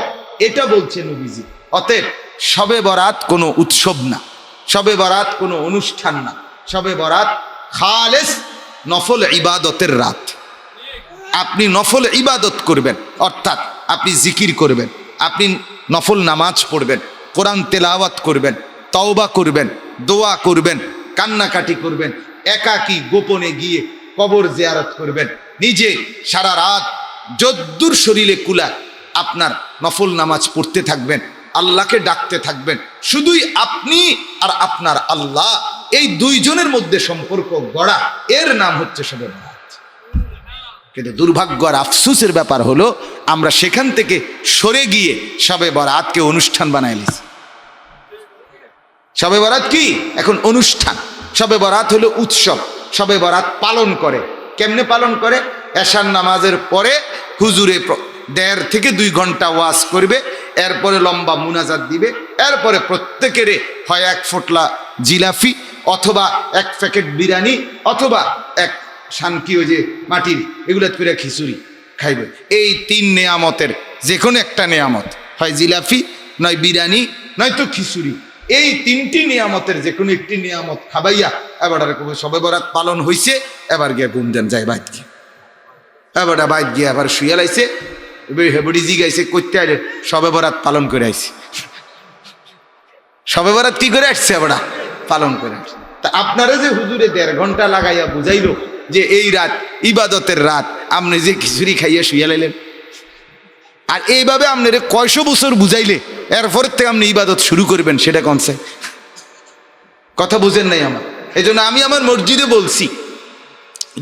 এটা বলছে নবীজি। অতএব শবে বরাত কোনো উৎসব না, শবে বরাত কোনো অনুষ্ঠান না, শবে বরাত খালেস নফল ইবাদতের রাত। আপনি নফল ইবাদত করবেন, অর্থাৎ আপনি জিকির করবেন, আপনি নফল নামাজ পড়বেন, কোরআন তেলাওয়াত করবেন, তওবা করবেন, দোয়া করবেন, কান্নাকাটি করবেন, একাকী গোপনে গিয়ে কবর জিয়ারত করবেন, নিজে সারা রাত যদ্দুর শরীরে কুলা আপনার নফল নামাজ পড়তে থাকবেন, আল্লাহকে ডাকতে থাকবেন। শুধুই আপনি আর আপনার আল্লাহ, এই দুইজনের মধ্যে সম্পর্ক গড়া, এর নাম হচ্ছে শবে বরাত। কিন্তু দুর্ভাগ্য আর আফসোসের ব্যাপার হলো আমরা সেখান থেকে সরে গিয়ে শবে বরাতকে অনুষ্ঠান বানায় নিয়েছি। শবে বরাত কি এখন অনুষ্ঠান? শবে বরাত হলো উৎসব। শবে বরাত পালন করে কেমনে পালন করে? এশার নামাজের পরে হুজুরে 1.5 থেকে 2 ঘন্টা ওয়াজ করবে, এরপরে লম্বা মুনাজাত দিবে, এরপরে প্রত্যেকের হয় 1 ফোঁটলা জিলাফি, অথবা 1 প্যাকেট বিরিয়ানি, অথবা 1 শানকি ওই যে মাটির এগুলো করে খিচুড়ি খাইবে। এই 3 নেয়ামতের যে কোনো একটা নেয়ামত, হয় জিলাফি, নয় বিরিয়ানি, নয়তো খিচুড়ি। এই 3টি নিয়ামতের যে কোনো একটি নিয়ামত খাবাইয়া এবার শবে বরাত পালন হয়েছে, এবার গিয়া ঘুম দেন যায় বাইত গিয়ে, এবার বাইত গিয়ে আবার শুয়ে লাইছে, হেবড়ি জি গাইছে করতে আইলে শবে বরাত পালন করে আইছে। শবে বরাত কি করে আসছে? এবার পালন করে আসছে। তা আপনারা যে হুজুরে 1.5 ঘন্টা লাগাইয়া বুঝাইলো যে এই রাত ইবাদতের রাত, আপনি যে খিচুড়ি খাইয়া শুয়ে লাইলেন, আর এইভাবে আপনার 100 বছর বুঝাইলে এরপরের থেকে আপনি ইবাদত শুরু করবেন, সেটা কনসে কথা বুঝেন নাই আমার। এই জন্য আমি আমার মসজিদে বলছি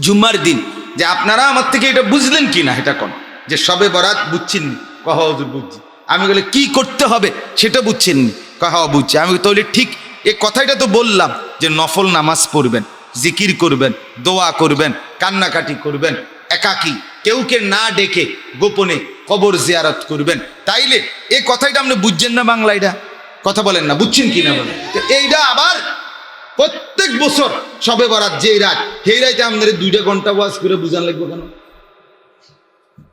জুম্মার দিন যে আপনারা আমার থেকে এটা বুঝলেন কি না, এটা কোন যে শবে বরাত বুঝছেন? কহ হুজুর বুঝছি। আমি বলে কি করতে হবে সেটা বুঝছেন? কহ বুঝছি। আমি তাহলে ঠিক এই কথাটা তো বললাম যে নফল নামাজ পড়বেন, জিকির করবেন, দোয়া করবেন, কান্নাকাটি করবেন, একাকী কেউকে না ডেকে গোপনে কবর জিয়ারত করবেন। তাইলে এই কথাটা আপনি বুঝছেন না? বাংলা এটা কথা বলেন না, বুঝছেন কি না বলেন? এইটা আবার প্রত্যেক বছর শবে বরাত যে রাত, সেই রাইতে আপনাদের 2 ঘন্টা ওয়াজ করে বুঝান লাগবে কেন?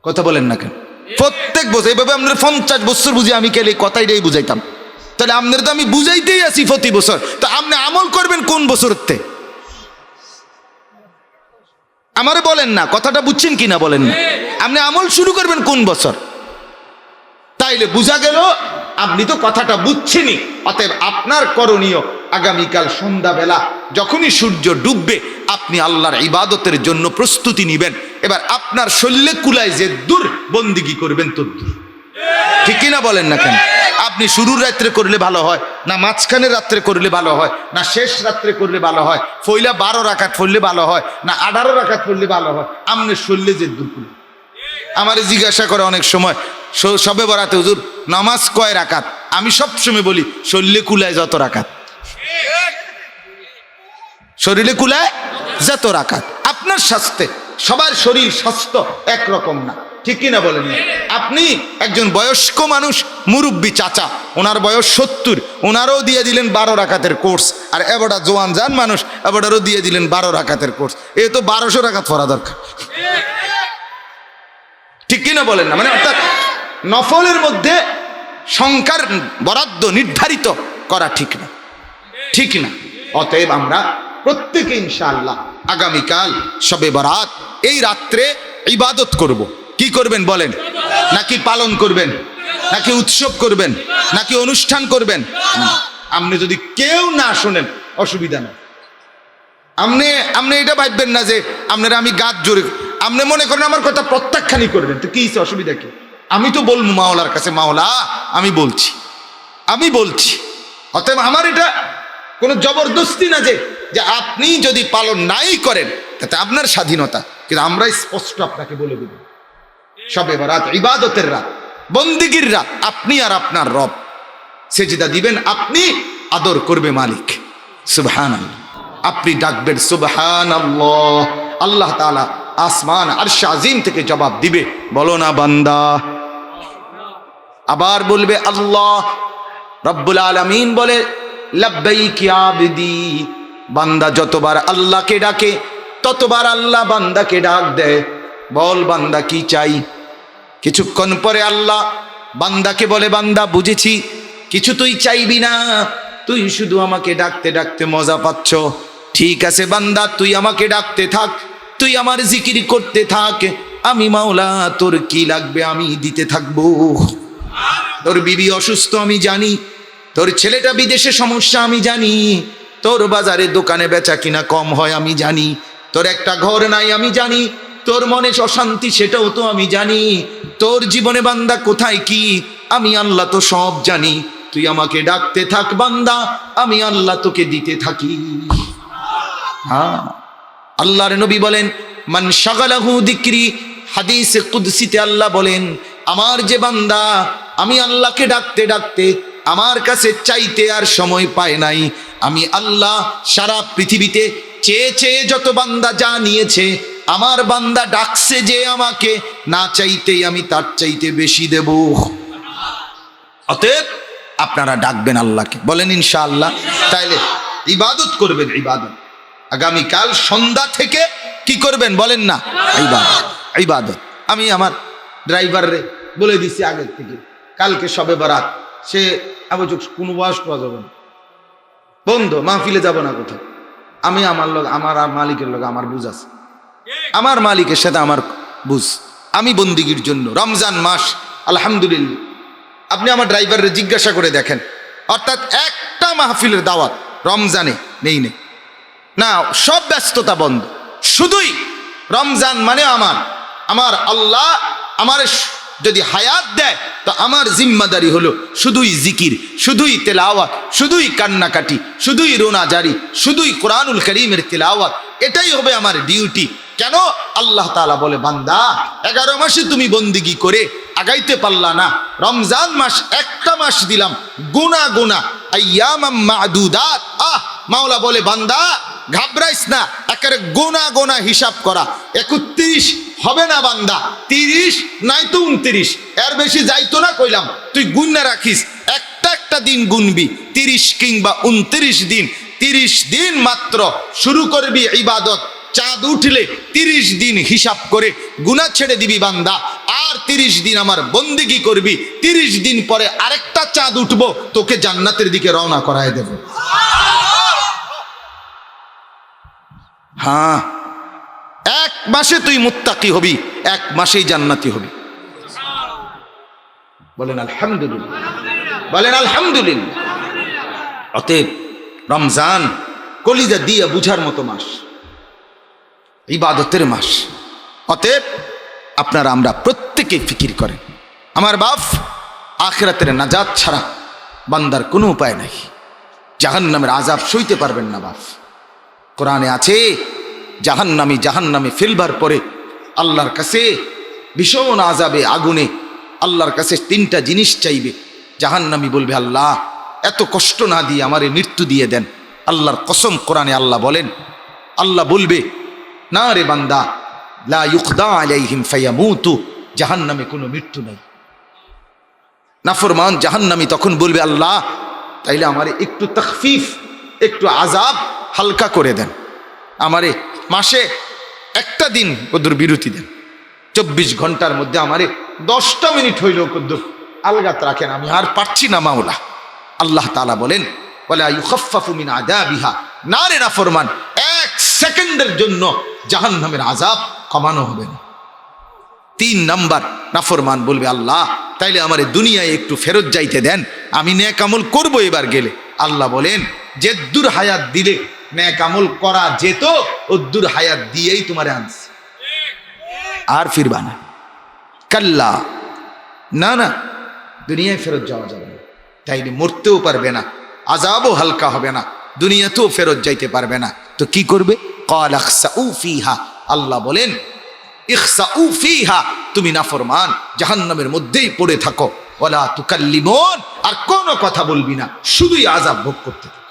কথা বলেন না কেন? প্রত্যেক বছর এইভাবে আপনাদের 50 বছর বুঝি আমি কেলে কথাইটাই বুঝাইতাম, তাহলে আপনাদের তো আমি বুঝাইতেই আছি প্রতি বছর। তো আপনি আমল করবেন কোন বছরতে? আমারে বলেন না, কথাটা বুঝছেন কিনা বলেন না? আপনি আমল শুরু করবেন কোন বছর? তাইলে বুঝা গেল আপনি তো কথাটা বুঝছেনই। অতএব আপনার করণীয় আগামীকাল সন্ধ্যাবেলা যখনই সূর্য ডুববে আপনি আল্লাহর ইবাদতের জন্য প্রস্তুতি নেবেন। এবার আপনার শরীরে কুলায় যে দূর বন্দিগি করবেন তদ্দূর, ঠিক কিনা বলেন না কেন? আপনি শুরুর রাত্রে করলে ভালো হয় না মাঝখানের রাত্রে করলে ভালো হয় না শেষ রাত্রে করলে ভালো হয়, ফইলা 12 রাকাত পড়লে ভালো হয় না 18 রাকাত পড়লে ভালো হয়, আমনে শরীরে যে দুপুর আমার জিজ্ঞাসা করে অনেক সময় সবে বরাতে হুজুর নামাজ কয় রাকাত, আমি সবসময় বলি শরীরে কুলায় যত রাকাত, শরীরে কুলায় যত রাকাত। আপনার স্বাস্থ্যে সবার শরীর স্বাস্থ্য একরকম না, ঠিক কিনা বলেন? আপনি একজন বয়স্ক মানুষ, মুরব্বী চাচা, ওনার বয়স 70, ওনারও দিয়ে দিলেন 12 রাকাতের কোর্স, আর এবারটা জোয়ান জান মানুষ, এবারও দিয়ে দিলেন 12 রাকাতের কোর্স। এ তো 1200 রাকাত পড়া দরকার, ঠিক কিনা বলেন না? মানে অর্থাৎ নফলের মধ্যে সংখ্যার বরাদ্দ নির্ধারিত করা ঠিক না, ঠিক না। অতএব আমরা প্রত্যেকে ইনশাআল্লাহ আগামীকাল শবে বরাত এই রাত্রে ইবাদত করব। কি করবেন বলেন? নাকি পালন করবেন, নাকি উৎসব করবেন, নাকি অনুষ্ঠান করবেন? আপনি যদি কেউ না শোনেন অসুবিধা নেই। আপনি এটা ভাববেন না যে আপনারা আমি গাত জোরে, আপনি মনে করেন আমার কথা প্রত্যাখ্যানই করবেন, তো কি অসুবিধা কি? আমি তো বলবো মাওলার কাছে, মাওলা আমি বলছি। অতএব আমার এটা কোনো জবরদস্তি না যে আপনি যদি পালন নাই করেন তাতে আপনার স্বাধীনতা, কিন্তু আমরা স্পষ্ট আপনাকে বলে দেব শবে বরাত ইবাদতের রাত, বন্দেগীর রাত। আপনি আর আপনার রব, সেজদা দিবেন আপনি, আদর করবে মালিক সুবহানাল্লাহ। আপনি ডাকবেন সুবহানাল্লাহ, আল্লাহ তাআলা আসমান আরশ আজিম থেকে জবাব দিবে, বলো না বান্দা। আবার বলবে আল্লাহ রব্বুল আলামিন বলে লাব্বাইক ইয়া আবদি। বান্দা যতবার আল্লাহকে ডাকে ততবার আল্লাহ বান্দাকে ডাক দেয়, বল বান্দা কি চাই। কিছুক্ষণ পরে আল্লাহ বান্দাকে বলে, বান্দা বুঝেছি, কিছু তুই চাইবি না, তুই শুধু আমাকে ডাকতে ডাকতে মজা পাচ্ছ। ঠিক আছে বান্দা, তুই আমাকে ডাকতে থাক, তুই আমার জিকির করতে থাক, আমি মাওলা তোর কি লাগবে আমি দিতে থাকবো। তোর বিবি অসুস্থ আমি জানি, তোর ছেলেটা বিদেশে সমস্যা আমি জানি, তোর বাজারে দোকানে বেচা কিনা কম হয় আমি জানি, তোর একটা ঘর নাই আমি জানি, তোর মনে অশান্তি সেটাও তো আমি জানি, তোর জীবনে বান্দা কোথায় কি আমি আল্লাহ তো সব জানি। তুই আমাকে ডাকতে থাক বান্দা, আমি আল্লাহ তোকে দিতে থাকি। হ্যাঁ, আল্লাহর নবী বলেন মান শাগালাহু যিকরি, হাদিসে কুদসিতে আল্লাহ বলেন আমার যে বান্দা আমি আল্লাহকে ডাকতে ডাকতে আমার কাছে চাইতে আর সময় পায় নাই, আমি আল্লাহ সারা পৃথিবীতে চেয়ে চেয়ে যত বান্দা যা নিয়েছে, আমার বান্দা ডাকছে যে আমাকে, না চাইতেই আমি তার চাইতে বেশি দেব। অতএব আপনারা ডাকবেন আল্লাহকে, বলেন ইনশাআল্লাহ। তাইলে ইবাদত করবেন, ইবাদত আগামীকাল সন্ধ্যা থেকে কি করবেন বলেন না, ইবাদত। আমি আমার ড্রাইভারে বলে দিছি আগের থেকে, কালকে শবে বরাত, সে কোনো বয়স পাওয়া যাবে না, বন্ধ মাহফিলে যাব না কোথাও। আমি আমার লোক, আমার মালিকের লোক আমার বুঝ আছে, আমার মালিকের সাথে আমার বুঝ। আমি বন্দিগির জন্য রমজান মাস আলহামদুলিল্লাহ, আপনি আমার ড্রাইভারে জিজ্ঞাসা করে দেখেন, অর্থাৎ একটা মাহফিলের দাওয়াত রমজানে নেই না, সব ব্যস্ততা বন্ধ। শুধুই রমজান মানে আমার আল্লাহ আমার যদি হায়াত দেয় তো আমার জিম্মাদারি হলো শুধুই জিকির, শুধুই তেলাওয়াত, শুধুই কান্নাকাটি, শুধুই রোনাজারি, শুধুই কোরআনুল কারীমের তেলাওয়াত, এটাই হবে আমার ডিউটি। কেন? আল্লাহ তাআলা বলে বান্দা 11 মাসে তুমি বন্দিগি করে আগাইতে পারলা না, রমজান মাস একটা মাস দিলাম, গুনা গুনা আইয়ামাম মাদুদাত। মাওলা বলে বান্দা ঘাবড়াইস না, একেবারে গোনা গোনা হিসাব করা, 31 হবে না বান্দা, 30 নাই তো 29, এর বেশি যাইতো না কইলাম। তুই গুণনা রাখিস, একটা দিন গুনবি, 30 কিংবা 29 দিন, 30 দিন মাত্র শুরু করবি ইবাদত। চাঁদ উঠলে 30 দিন হিসাব করে গুনাহ ছেড়ে দিবি বান্দা, আর 30 দিন আমার বন্দেগী করবি। 30 দিন পরে আরেকটা চাঁদ উঠবো, তোকে জান্নাতের দিকে রওনা করায় দেব। হ্যাঁ, 1 মাসে তুই মুত্তাকি হবি, 1 মাসেই জান্নাতি হবি। বলেন আলহামদুলিল্লাহ, বলেন আলহামদুলিল্লাহ। অতএব রমজান কলিজা দিয়ে বুঝার মতো মাস, ইবাদতের মাস। অতএব আপনারা আমরা প্রত্যেকে ফিকির করেন, আমার বাপ আখিরাতের নাজাত ছাড়া বান্দার কোনো উপায় নাই, জাহান্নামের আযাব সইতে পারবেন না বাপ। কোরআনে আছে জাহান্নামে ফেলবার পরে আল্লাহর কাছে ভীষণ আযাবে আগুনে আল্লাহর কাছে 3টা জিনিস চাইবে। জাহান্নামী বলবে, আল্লাহ এত কষ্ট না দিয়ে আমারে মৃত্যু দিয়ে দেন। আল্লাহর কসম, কোরআনে আল্লাহ বলেন, আল্লাহ বলবে, না রে বান্দা, লা ইউকদা আলাইহিম ফায়ামুতু, জাহান্নামে কোনো মৃত্যু নাই। নাফরমান জাহান্নামী তখন বলবে, আল্লাহ তাইলে আমারে একটু তাখফিফ, একটু আযাব হালকা করে দেন, আমারে মাসে একটা দিন কদ্দুর বিরতি দেন, 24 ঘন্টার মধ্যে আমারে 10টা মিনিট হইলেও কদ্দুর আলগাত রাখেন, আমি আর পারছি না মাওলা। আল্লাহ তাআলা বলেন, ওয়ালা ইউখাফফাফু মিন আযাবিহা, না রে নাফরমান, 1 সেকেন্ডের জন্য জাহান্নামের আযাব কমানো হবে না। 3 নাম্বার, নাফরমান বলবে, আল্লাহ তাইলে আমারে দুনিয়ায় একটু ফেরত যাইতে দেন, আমি নেক আমল করবো এবার গেলে। আল্লাহ বলেন, যেদ্দুর হায়াত দিলে নেক আমল করা যেত, ওদ্দুর হায়াত দিয়েই তোমারে আনছি, আর ফিরবা না। কাল্লা, না, দুনিয়ায় ফেরত যাওয়া যাবে না, তাইলে মরতেও পারবে না, আযাবও হালকা হবে না, দুনিয়াতেও ফেরত যাইতে পারবে না। তো কি করবে? ক্বাল ইখসাউ ফিহা, আল্লাহ বলেন, ইখসাউ ফিহা, তুমি নাফরমান জাহান্নামের মধ্যেই পড়ে থাকো, ওয়ালা তুকাল্লিমুন, আর কোনো কথা বলবি না, শুধুই আযাব ভোগ করতে থাকো।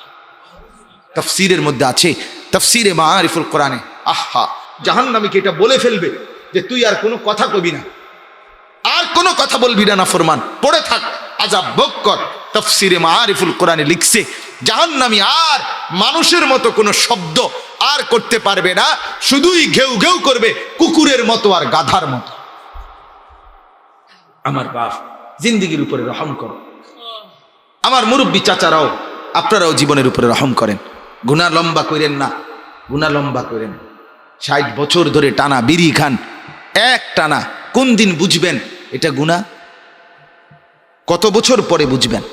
তাফসীরের মধ্যে আছে, তাফসীরে মাআরিফুল কোরআনে, আহা, জাহান্নামীকে এটা বলে ফেলবে যে তুই আর কোনো কথা কবি না, আর কোনো কথা বলবি না, নাফরমান পড়ে থাক, আযাব ভোগ কর। তাফসীরে মাআরিফুল কোরআনে লিখছে, জাহান্নামী আর মানুষের মতো কোনো শব্দ আর করতে পারবে না, শুধুই ঘেউ ঘেউ করবে, কুকুরের মতো আর গাধার মতো। আমার বাপ, জিন্দেগির উপরে রহম করো। আমার মুরব্বী চাচারাও, আপনারাও জীবনের উপরে রহম করেন, গুনাহ লম্বা করেন না, গুনাহ লম্বা করেন। 60 বছর ধরে টানা বিড়ি খান, এক টানা, কোন দিন বুঝবেন এটা গুনাহ? কত বছর পরে বুঝবেন?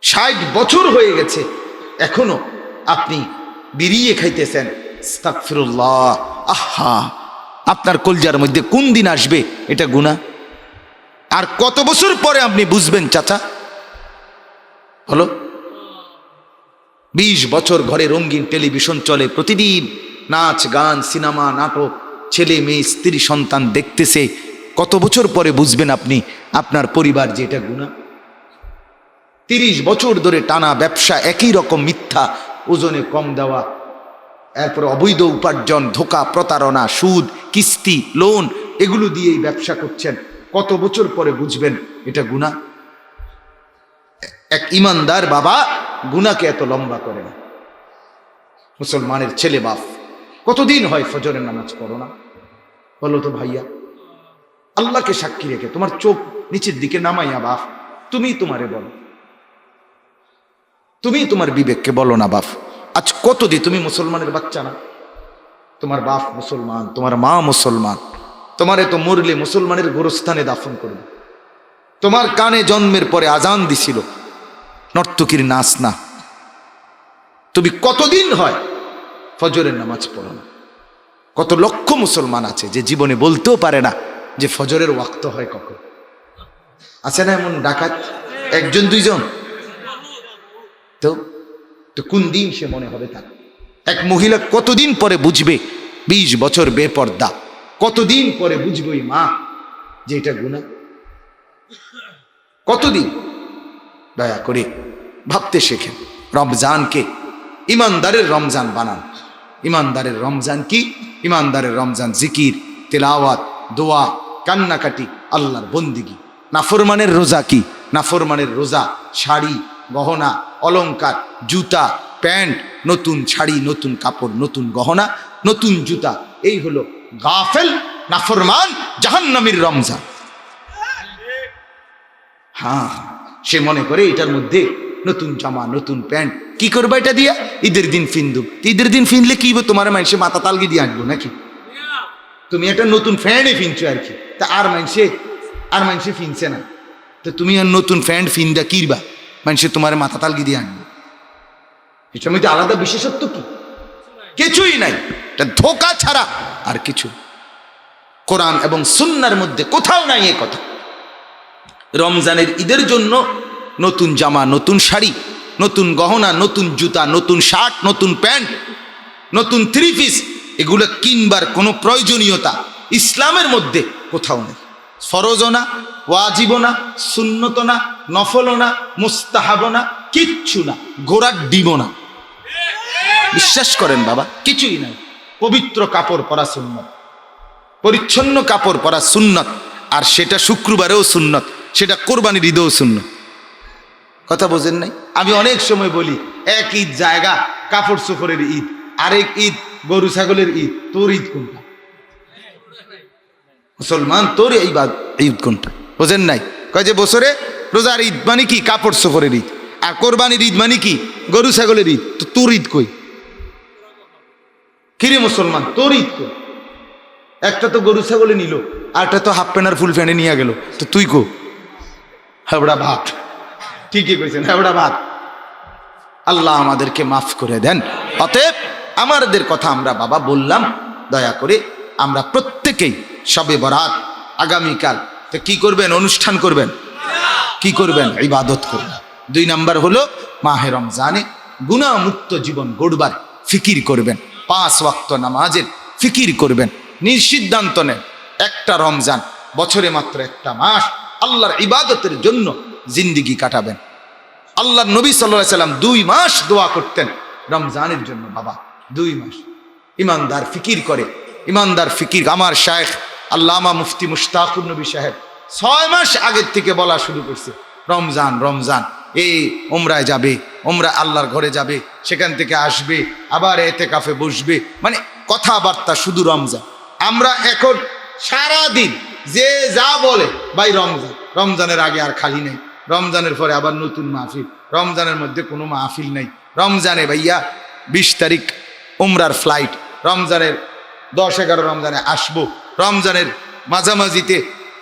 60 বছর হয়ে গেছে, এখনো আপনি বিড়িয়ে খাইতেছেন, আস্তাগফিরুল্লাহ। আহা, আপনার কলজার মধ্যে কোন দিন আসবে এটা গুনাহ? আর কত বছর পরে আপনি বুঝবেন চাচা? হলো 20 বছর ঘরে রঙিন টেলিভিশন চলে, প্রতিদিন নাচ গান সিনেমা নাটক, ছেলে মেয়ে স্ত্রী সন্তান দেখতেছে, কত বছর পরে বুঝবেন আপনি আপনার পরিবার যে এটা গুনাহ? 30 বছর ধরে টানা ব্যবসা, একই রকম মিথ্যা, ওজনে কম দেওয়া, এরপর অবৈধ উপার্জন, ধোঁকা, প্রতারণা, সুদ, কিস্তি, লোন, এগুলো দিয়েই ব্যবসা করছেন, কত বছর পরে বুঝবেন এটা গুনাহ? এক ইমানদার বাবা গুনাহকে এত লম্বা করে না। মুসলমানের ছেলে বাপ, কতদিন হয় ফজরের নামাজ পড়ো না? বলো তো ভাইয়া, আল্লাহকে সাক্ষী রেখে তোমার চোখ নিচের দিকে নামাইয়া বাপ, তুমি তোমারে বলো, তুমি তোমার বিবেককে বলো না বাপ, আজ কতদিন তুমি মুসলমানের বাচ্চা না? তোমার বাপ মুসলমান, তোমার মা মুসলমান, তোমারে তো মরলে মুসলমানের গোরস্থানে দাফন করবে। তোমার কানে জন্মের পরে আজান দিছিল, নর্তকীর নাচ না। তুমি কতদিন হয় ফজরের নামাজ পড়ো না? কত লক্ষ মুসলমান আছে যে জীবনে বলতেও পারে না যে ফজরের ওয়াক্ত হয় কখন। আছে না এমন ডাকাত? 1 2 তো কোন দিন সে মনে হবে তার? এক মহিলা কতদিন পরে বুঝবে 20 বছর বেপর্দা, কতদিন পরে বুঝবে ওই মা যে এটা গুনাহ? কতদিন? দয়া করে ভাবতে শেখেন। রমজানকে ইমানদারের রমজান বানান। ইমানদারের রমজান কি? ইমানদারের রমজান জিকির, তেলাওয়াত, দোয়া, কান্নাকাটি, আল্লাহর বন্দিগি। নাফরমানের রোজা কি? নাফরমানের রোজা শাড়ি, গহনা, অলংকার, জুতা, প্যান্ট, নতুন শাড়ি, নতুন কাপড়, নতুন গহনা, নতুন জুতা। এই হলো গাফেল নাফরমান জাহান্নামীর রমজান। হ্যাঁ, সে মনে করে এটার মধ্যে নতুন জামা, নতুন প্যান্ট, কি করবো এটা দিয়া? ঈদের দিন ফিন্দু। ঈদের দিন ফিনলে কি তোমার মানুষে মাথা তালগি দিয়ে আঁকবো নাকি? তুমি একটা নতুন ফ্যান্ডে ফিনছো আর কি, তা আর মানুষে ফিনছে না, তো তুমি আর নতুন ফ্যান্ড ফিনদা কিরবা? মানুষে তোমার মাথা তালগি দিয়ে আঁকবো। এটার মধ্যে আলাদা বিশেষত্ব কি? কিছুই নাই, এটা ধোঁকা ছাড়া আর কিছু। কোরআন এবং সুন্নাহর মধ্যে কোথাও নাই এ কথা। রমজানের ঈদের জন্য নতুন জামা, নতুন শাড়ি, নতুন গহনা, নতুন জুতা, নতুন শার্ট, নতুন প্যান্ট, নতুন থ্রি পিস, এগুলো কিনবার কোনো প্রয়োজনীয়তা ইসলামের মধ্যে কোথাও নেই। ফরজও না, ওয়াজিবও না, সুন্নতও না, নফলও না, মুস্তাহাবও না, কিচ্ছু না, ঘোড়ার ডিমও না। বিশ্বাস করেন বাবা, কিছুই নাই। পবিত্র কাপড় পরা সুন্নত, পরিচ্ছন্ন কাপড় পরা সুন্নত, আর সেটা শুক্রবারেও সুন্নত, সেটা কোরবানির ঈদেও সুন্নত। কথা বোঝেন নাই? আমি অনেক সময় বলি, এক ঈদ জায়গা কাপড় চোপড়ের ঈদ, আরেক ঈদ গরু ছাগলের ঈদ, তোর ঈদ কোনটা? মুসলমান, তোর এই ঈদ কোনটা? বোঝেন নাই? কয় যে বছরে রোজার ঈদ মানে কি? কাপড় চোপড়ের ঈদ। আর কোরবানির ঈদ মানে কি? গরু ছাগলের ঈদ। তো তোর ঈদ কই? কিরে মুসলমান, তোর ঈদ কই? একটা তো গরু ছাগলে নিল, আরটা তো হাফ প্যান্ট আর ফুল প্যান্টে নিয়ে গেল, তো তুই কো? হাবড়া ভাত। ঠিকই কইছেন, হাবড়া ভাত। আল্লাহ আমাদেরকে মাফ করে দেন। অতএব আমাদের কথা আমরা বাবা বললাম, দয়া করে আমরা প্রত্যেকেই শবে বরাত আগামীকাল তো কি করবেন? অনুষ্ঠান করবেন। কি করবেন? ইবাদত করবেন। 2 নাম্বার হলো মাহে রমজানে গুনাহমুক্ত জীবন গড়বার ফিকির করবেন। 5 ওয়াক্ত নামাজের ফিকির করবেন। নিঃসিদ্ধান্ত নেন, একটা রমজান, বছরে মাত্র একটা মাস, আল্লাহর ইবাদতের জন্য জিন্দিগি কাটাবেন। আল্লাহর নবী সাল্লাল্লাহু আলাইহি সাল্লাম 2 মাস দোয়া করতেন রমজানের জন্য বাবা। 2 মাস ইমানদার ফিকির করে, ইমানদার ফিকির। আমার শায়েখ আল্লামা মুফতি মুশতাকুর নবী সাহেব 6 মাস আগের থেকে বলা শুরু করছে, রমজান রমজান, এই ওমরায় যাবে, ওমরা আল্লাহর ঘরে যাবে, সেখান থেকে আসবে, আবার এতেকাফে বসবে, মানে কথাবার্তা শুধু রমজান। আমরা এখন সারা দিন যে যা বলে, ভাই রমজান, রমজানের আগে আর খালি নেই, রমজানের পরে আবার নতুন মাহফিল, রমজানের মধ্যে কোনো মাহফিল নেই, রমজানে ভাইয়া 20 তারিখ উমরার ফ্লাইট, রমজানের 10-11 রমজানে আসবো, রমজানের মাঝামাঝিতে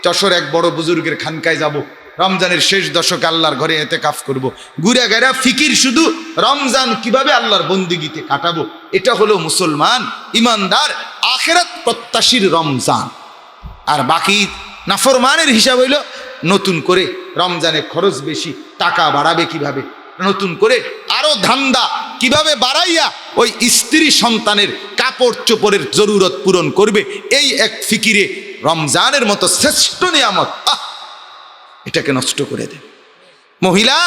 যশোর এক বড় বুজুর্গের খানকায় যাব, রমজানের শেষ দশকে আল্লাহর ঘরে এতেকাফ করব। ঘুরে গেরা ফিকির শুধু রমজান কিভাবে আল্লাহর বন্দিগিতে কাটাবো। এটা হলো মুসলমান ইমানদার আখিরাত প্রত্যাশীর রমজান। আর বাকি নাফরমানের হিসাব হইল নতুন করে রমজানে খরচ বেশি, টাকা বাড়াবে কিভাবে, নতুন করে আরো ধান্দা কিভাবে বাড়াইয়া ওই স্ত্রী সন্তানের কাপড় চোপড়ের জরুরত পূরণ করবে, এই এক ফিকিরে রমজানের মতো শ্রেষ্ঠ নিয়ামত এটাকে নষ্ট করে দেয়। মহিলা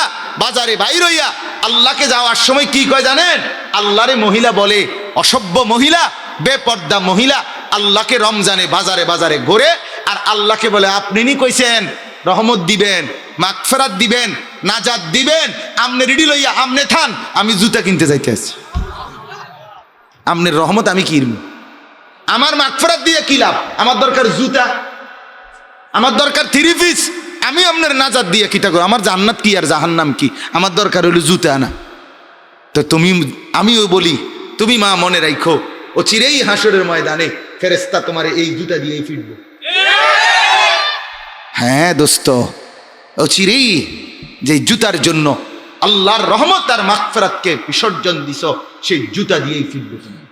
বাজারে বাইর হইয়া আল্লাহকে যাওয়ার সময় কি কয় জানেন? আল্লাহরে মহিলা বলে, অসভ্য মহিলা, বেপর্দা মহিলা, আল্লাহকে রমজানে বাজারে বাজারে ঘোরে, আর আল্লাহকে বলে আপনি নি কইছেন রহমত দিবেন, মাগফিরাত দিবেন, নাজাত দিবেন, আমনে রেডি লইয়া আমনে থান, আমি জুতা কিনতে যাইতে আছি, আমনের রহমত আমি কিনবো, আমার মাগফিরাত দিয়ে কি লাভ? আমার দরকার জুতা, আমার দরকার 3 পিস, আমি আপনার নাজাত দিয়ে কিটা করো? আমার জান্নাত কি আর জাহান্নাম কি? আমার দরকার হলো জুতা না। তো তুমি, আমিও বলি, তুমি মা মনে রাখো, ও চিরেই হাসরের ময়দানে ফেরেশতা তোমার এই জুতা দিয়েই ফিরবো। হ্যাঁ দোস্ত, ও চিরেই যে জুতার জন্য আল্লাহর রহমত আর মাগফিরাতকে বিসর্জন দিছ, সেই জুতা দিয়েই ফিরবো তুমি।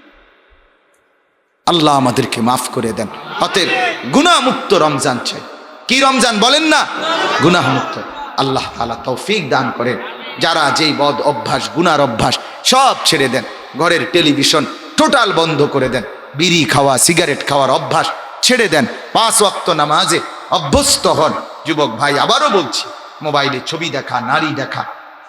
আল্লাহ আমাদেরকে মাফ করে দেন। অতএব গুনাহমুক্ত রমজান চাই। কি রমজান বলেন না? গুনাহমুক্ত। আল্লাহ তাআলা তৌফিক দান করেন। যারা যেই বদ অভ্যাস, গুনার অভ্যাস সব ছেড়ে দেন, ঘরের টেলিভিশন টোটাল বন্ধ করে দেন, বিড়ি খাওয়া, সিগারেট খাওয়ার অভ্যাস ছেড়ে দেন, 5 ওয়াক্ত নামাজে অভ্যস্ত হন। যুবক ভাই, আবারও বলছি, মোবাইলে ছবি দেখা, নারী দেখা,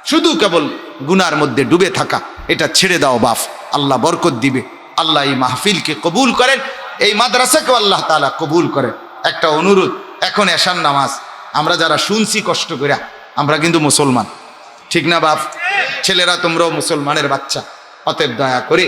শুধু কেবল গুনার মধ্যে ডুবে থাকা, এটা ছেড়ে দাও বাপ, আল্লাহ বরকত দিবে। আল্লাহ এই মাহফিলকে কবুল করেন, এই মাদ্রাসাকেও আল্লাহ তাআলা কবুল করেন। একটা অনুরোধ, এখন এশার নামাজ আমরা যারা শুনছি কষ্ট করে, আমরা কিন্তু মুসলমান, ঠিক না বাপ? ছেলেরা তোমরাও মুসলমানের বাচ্চা, অতএব দয়া করে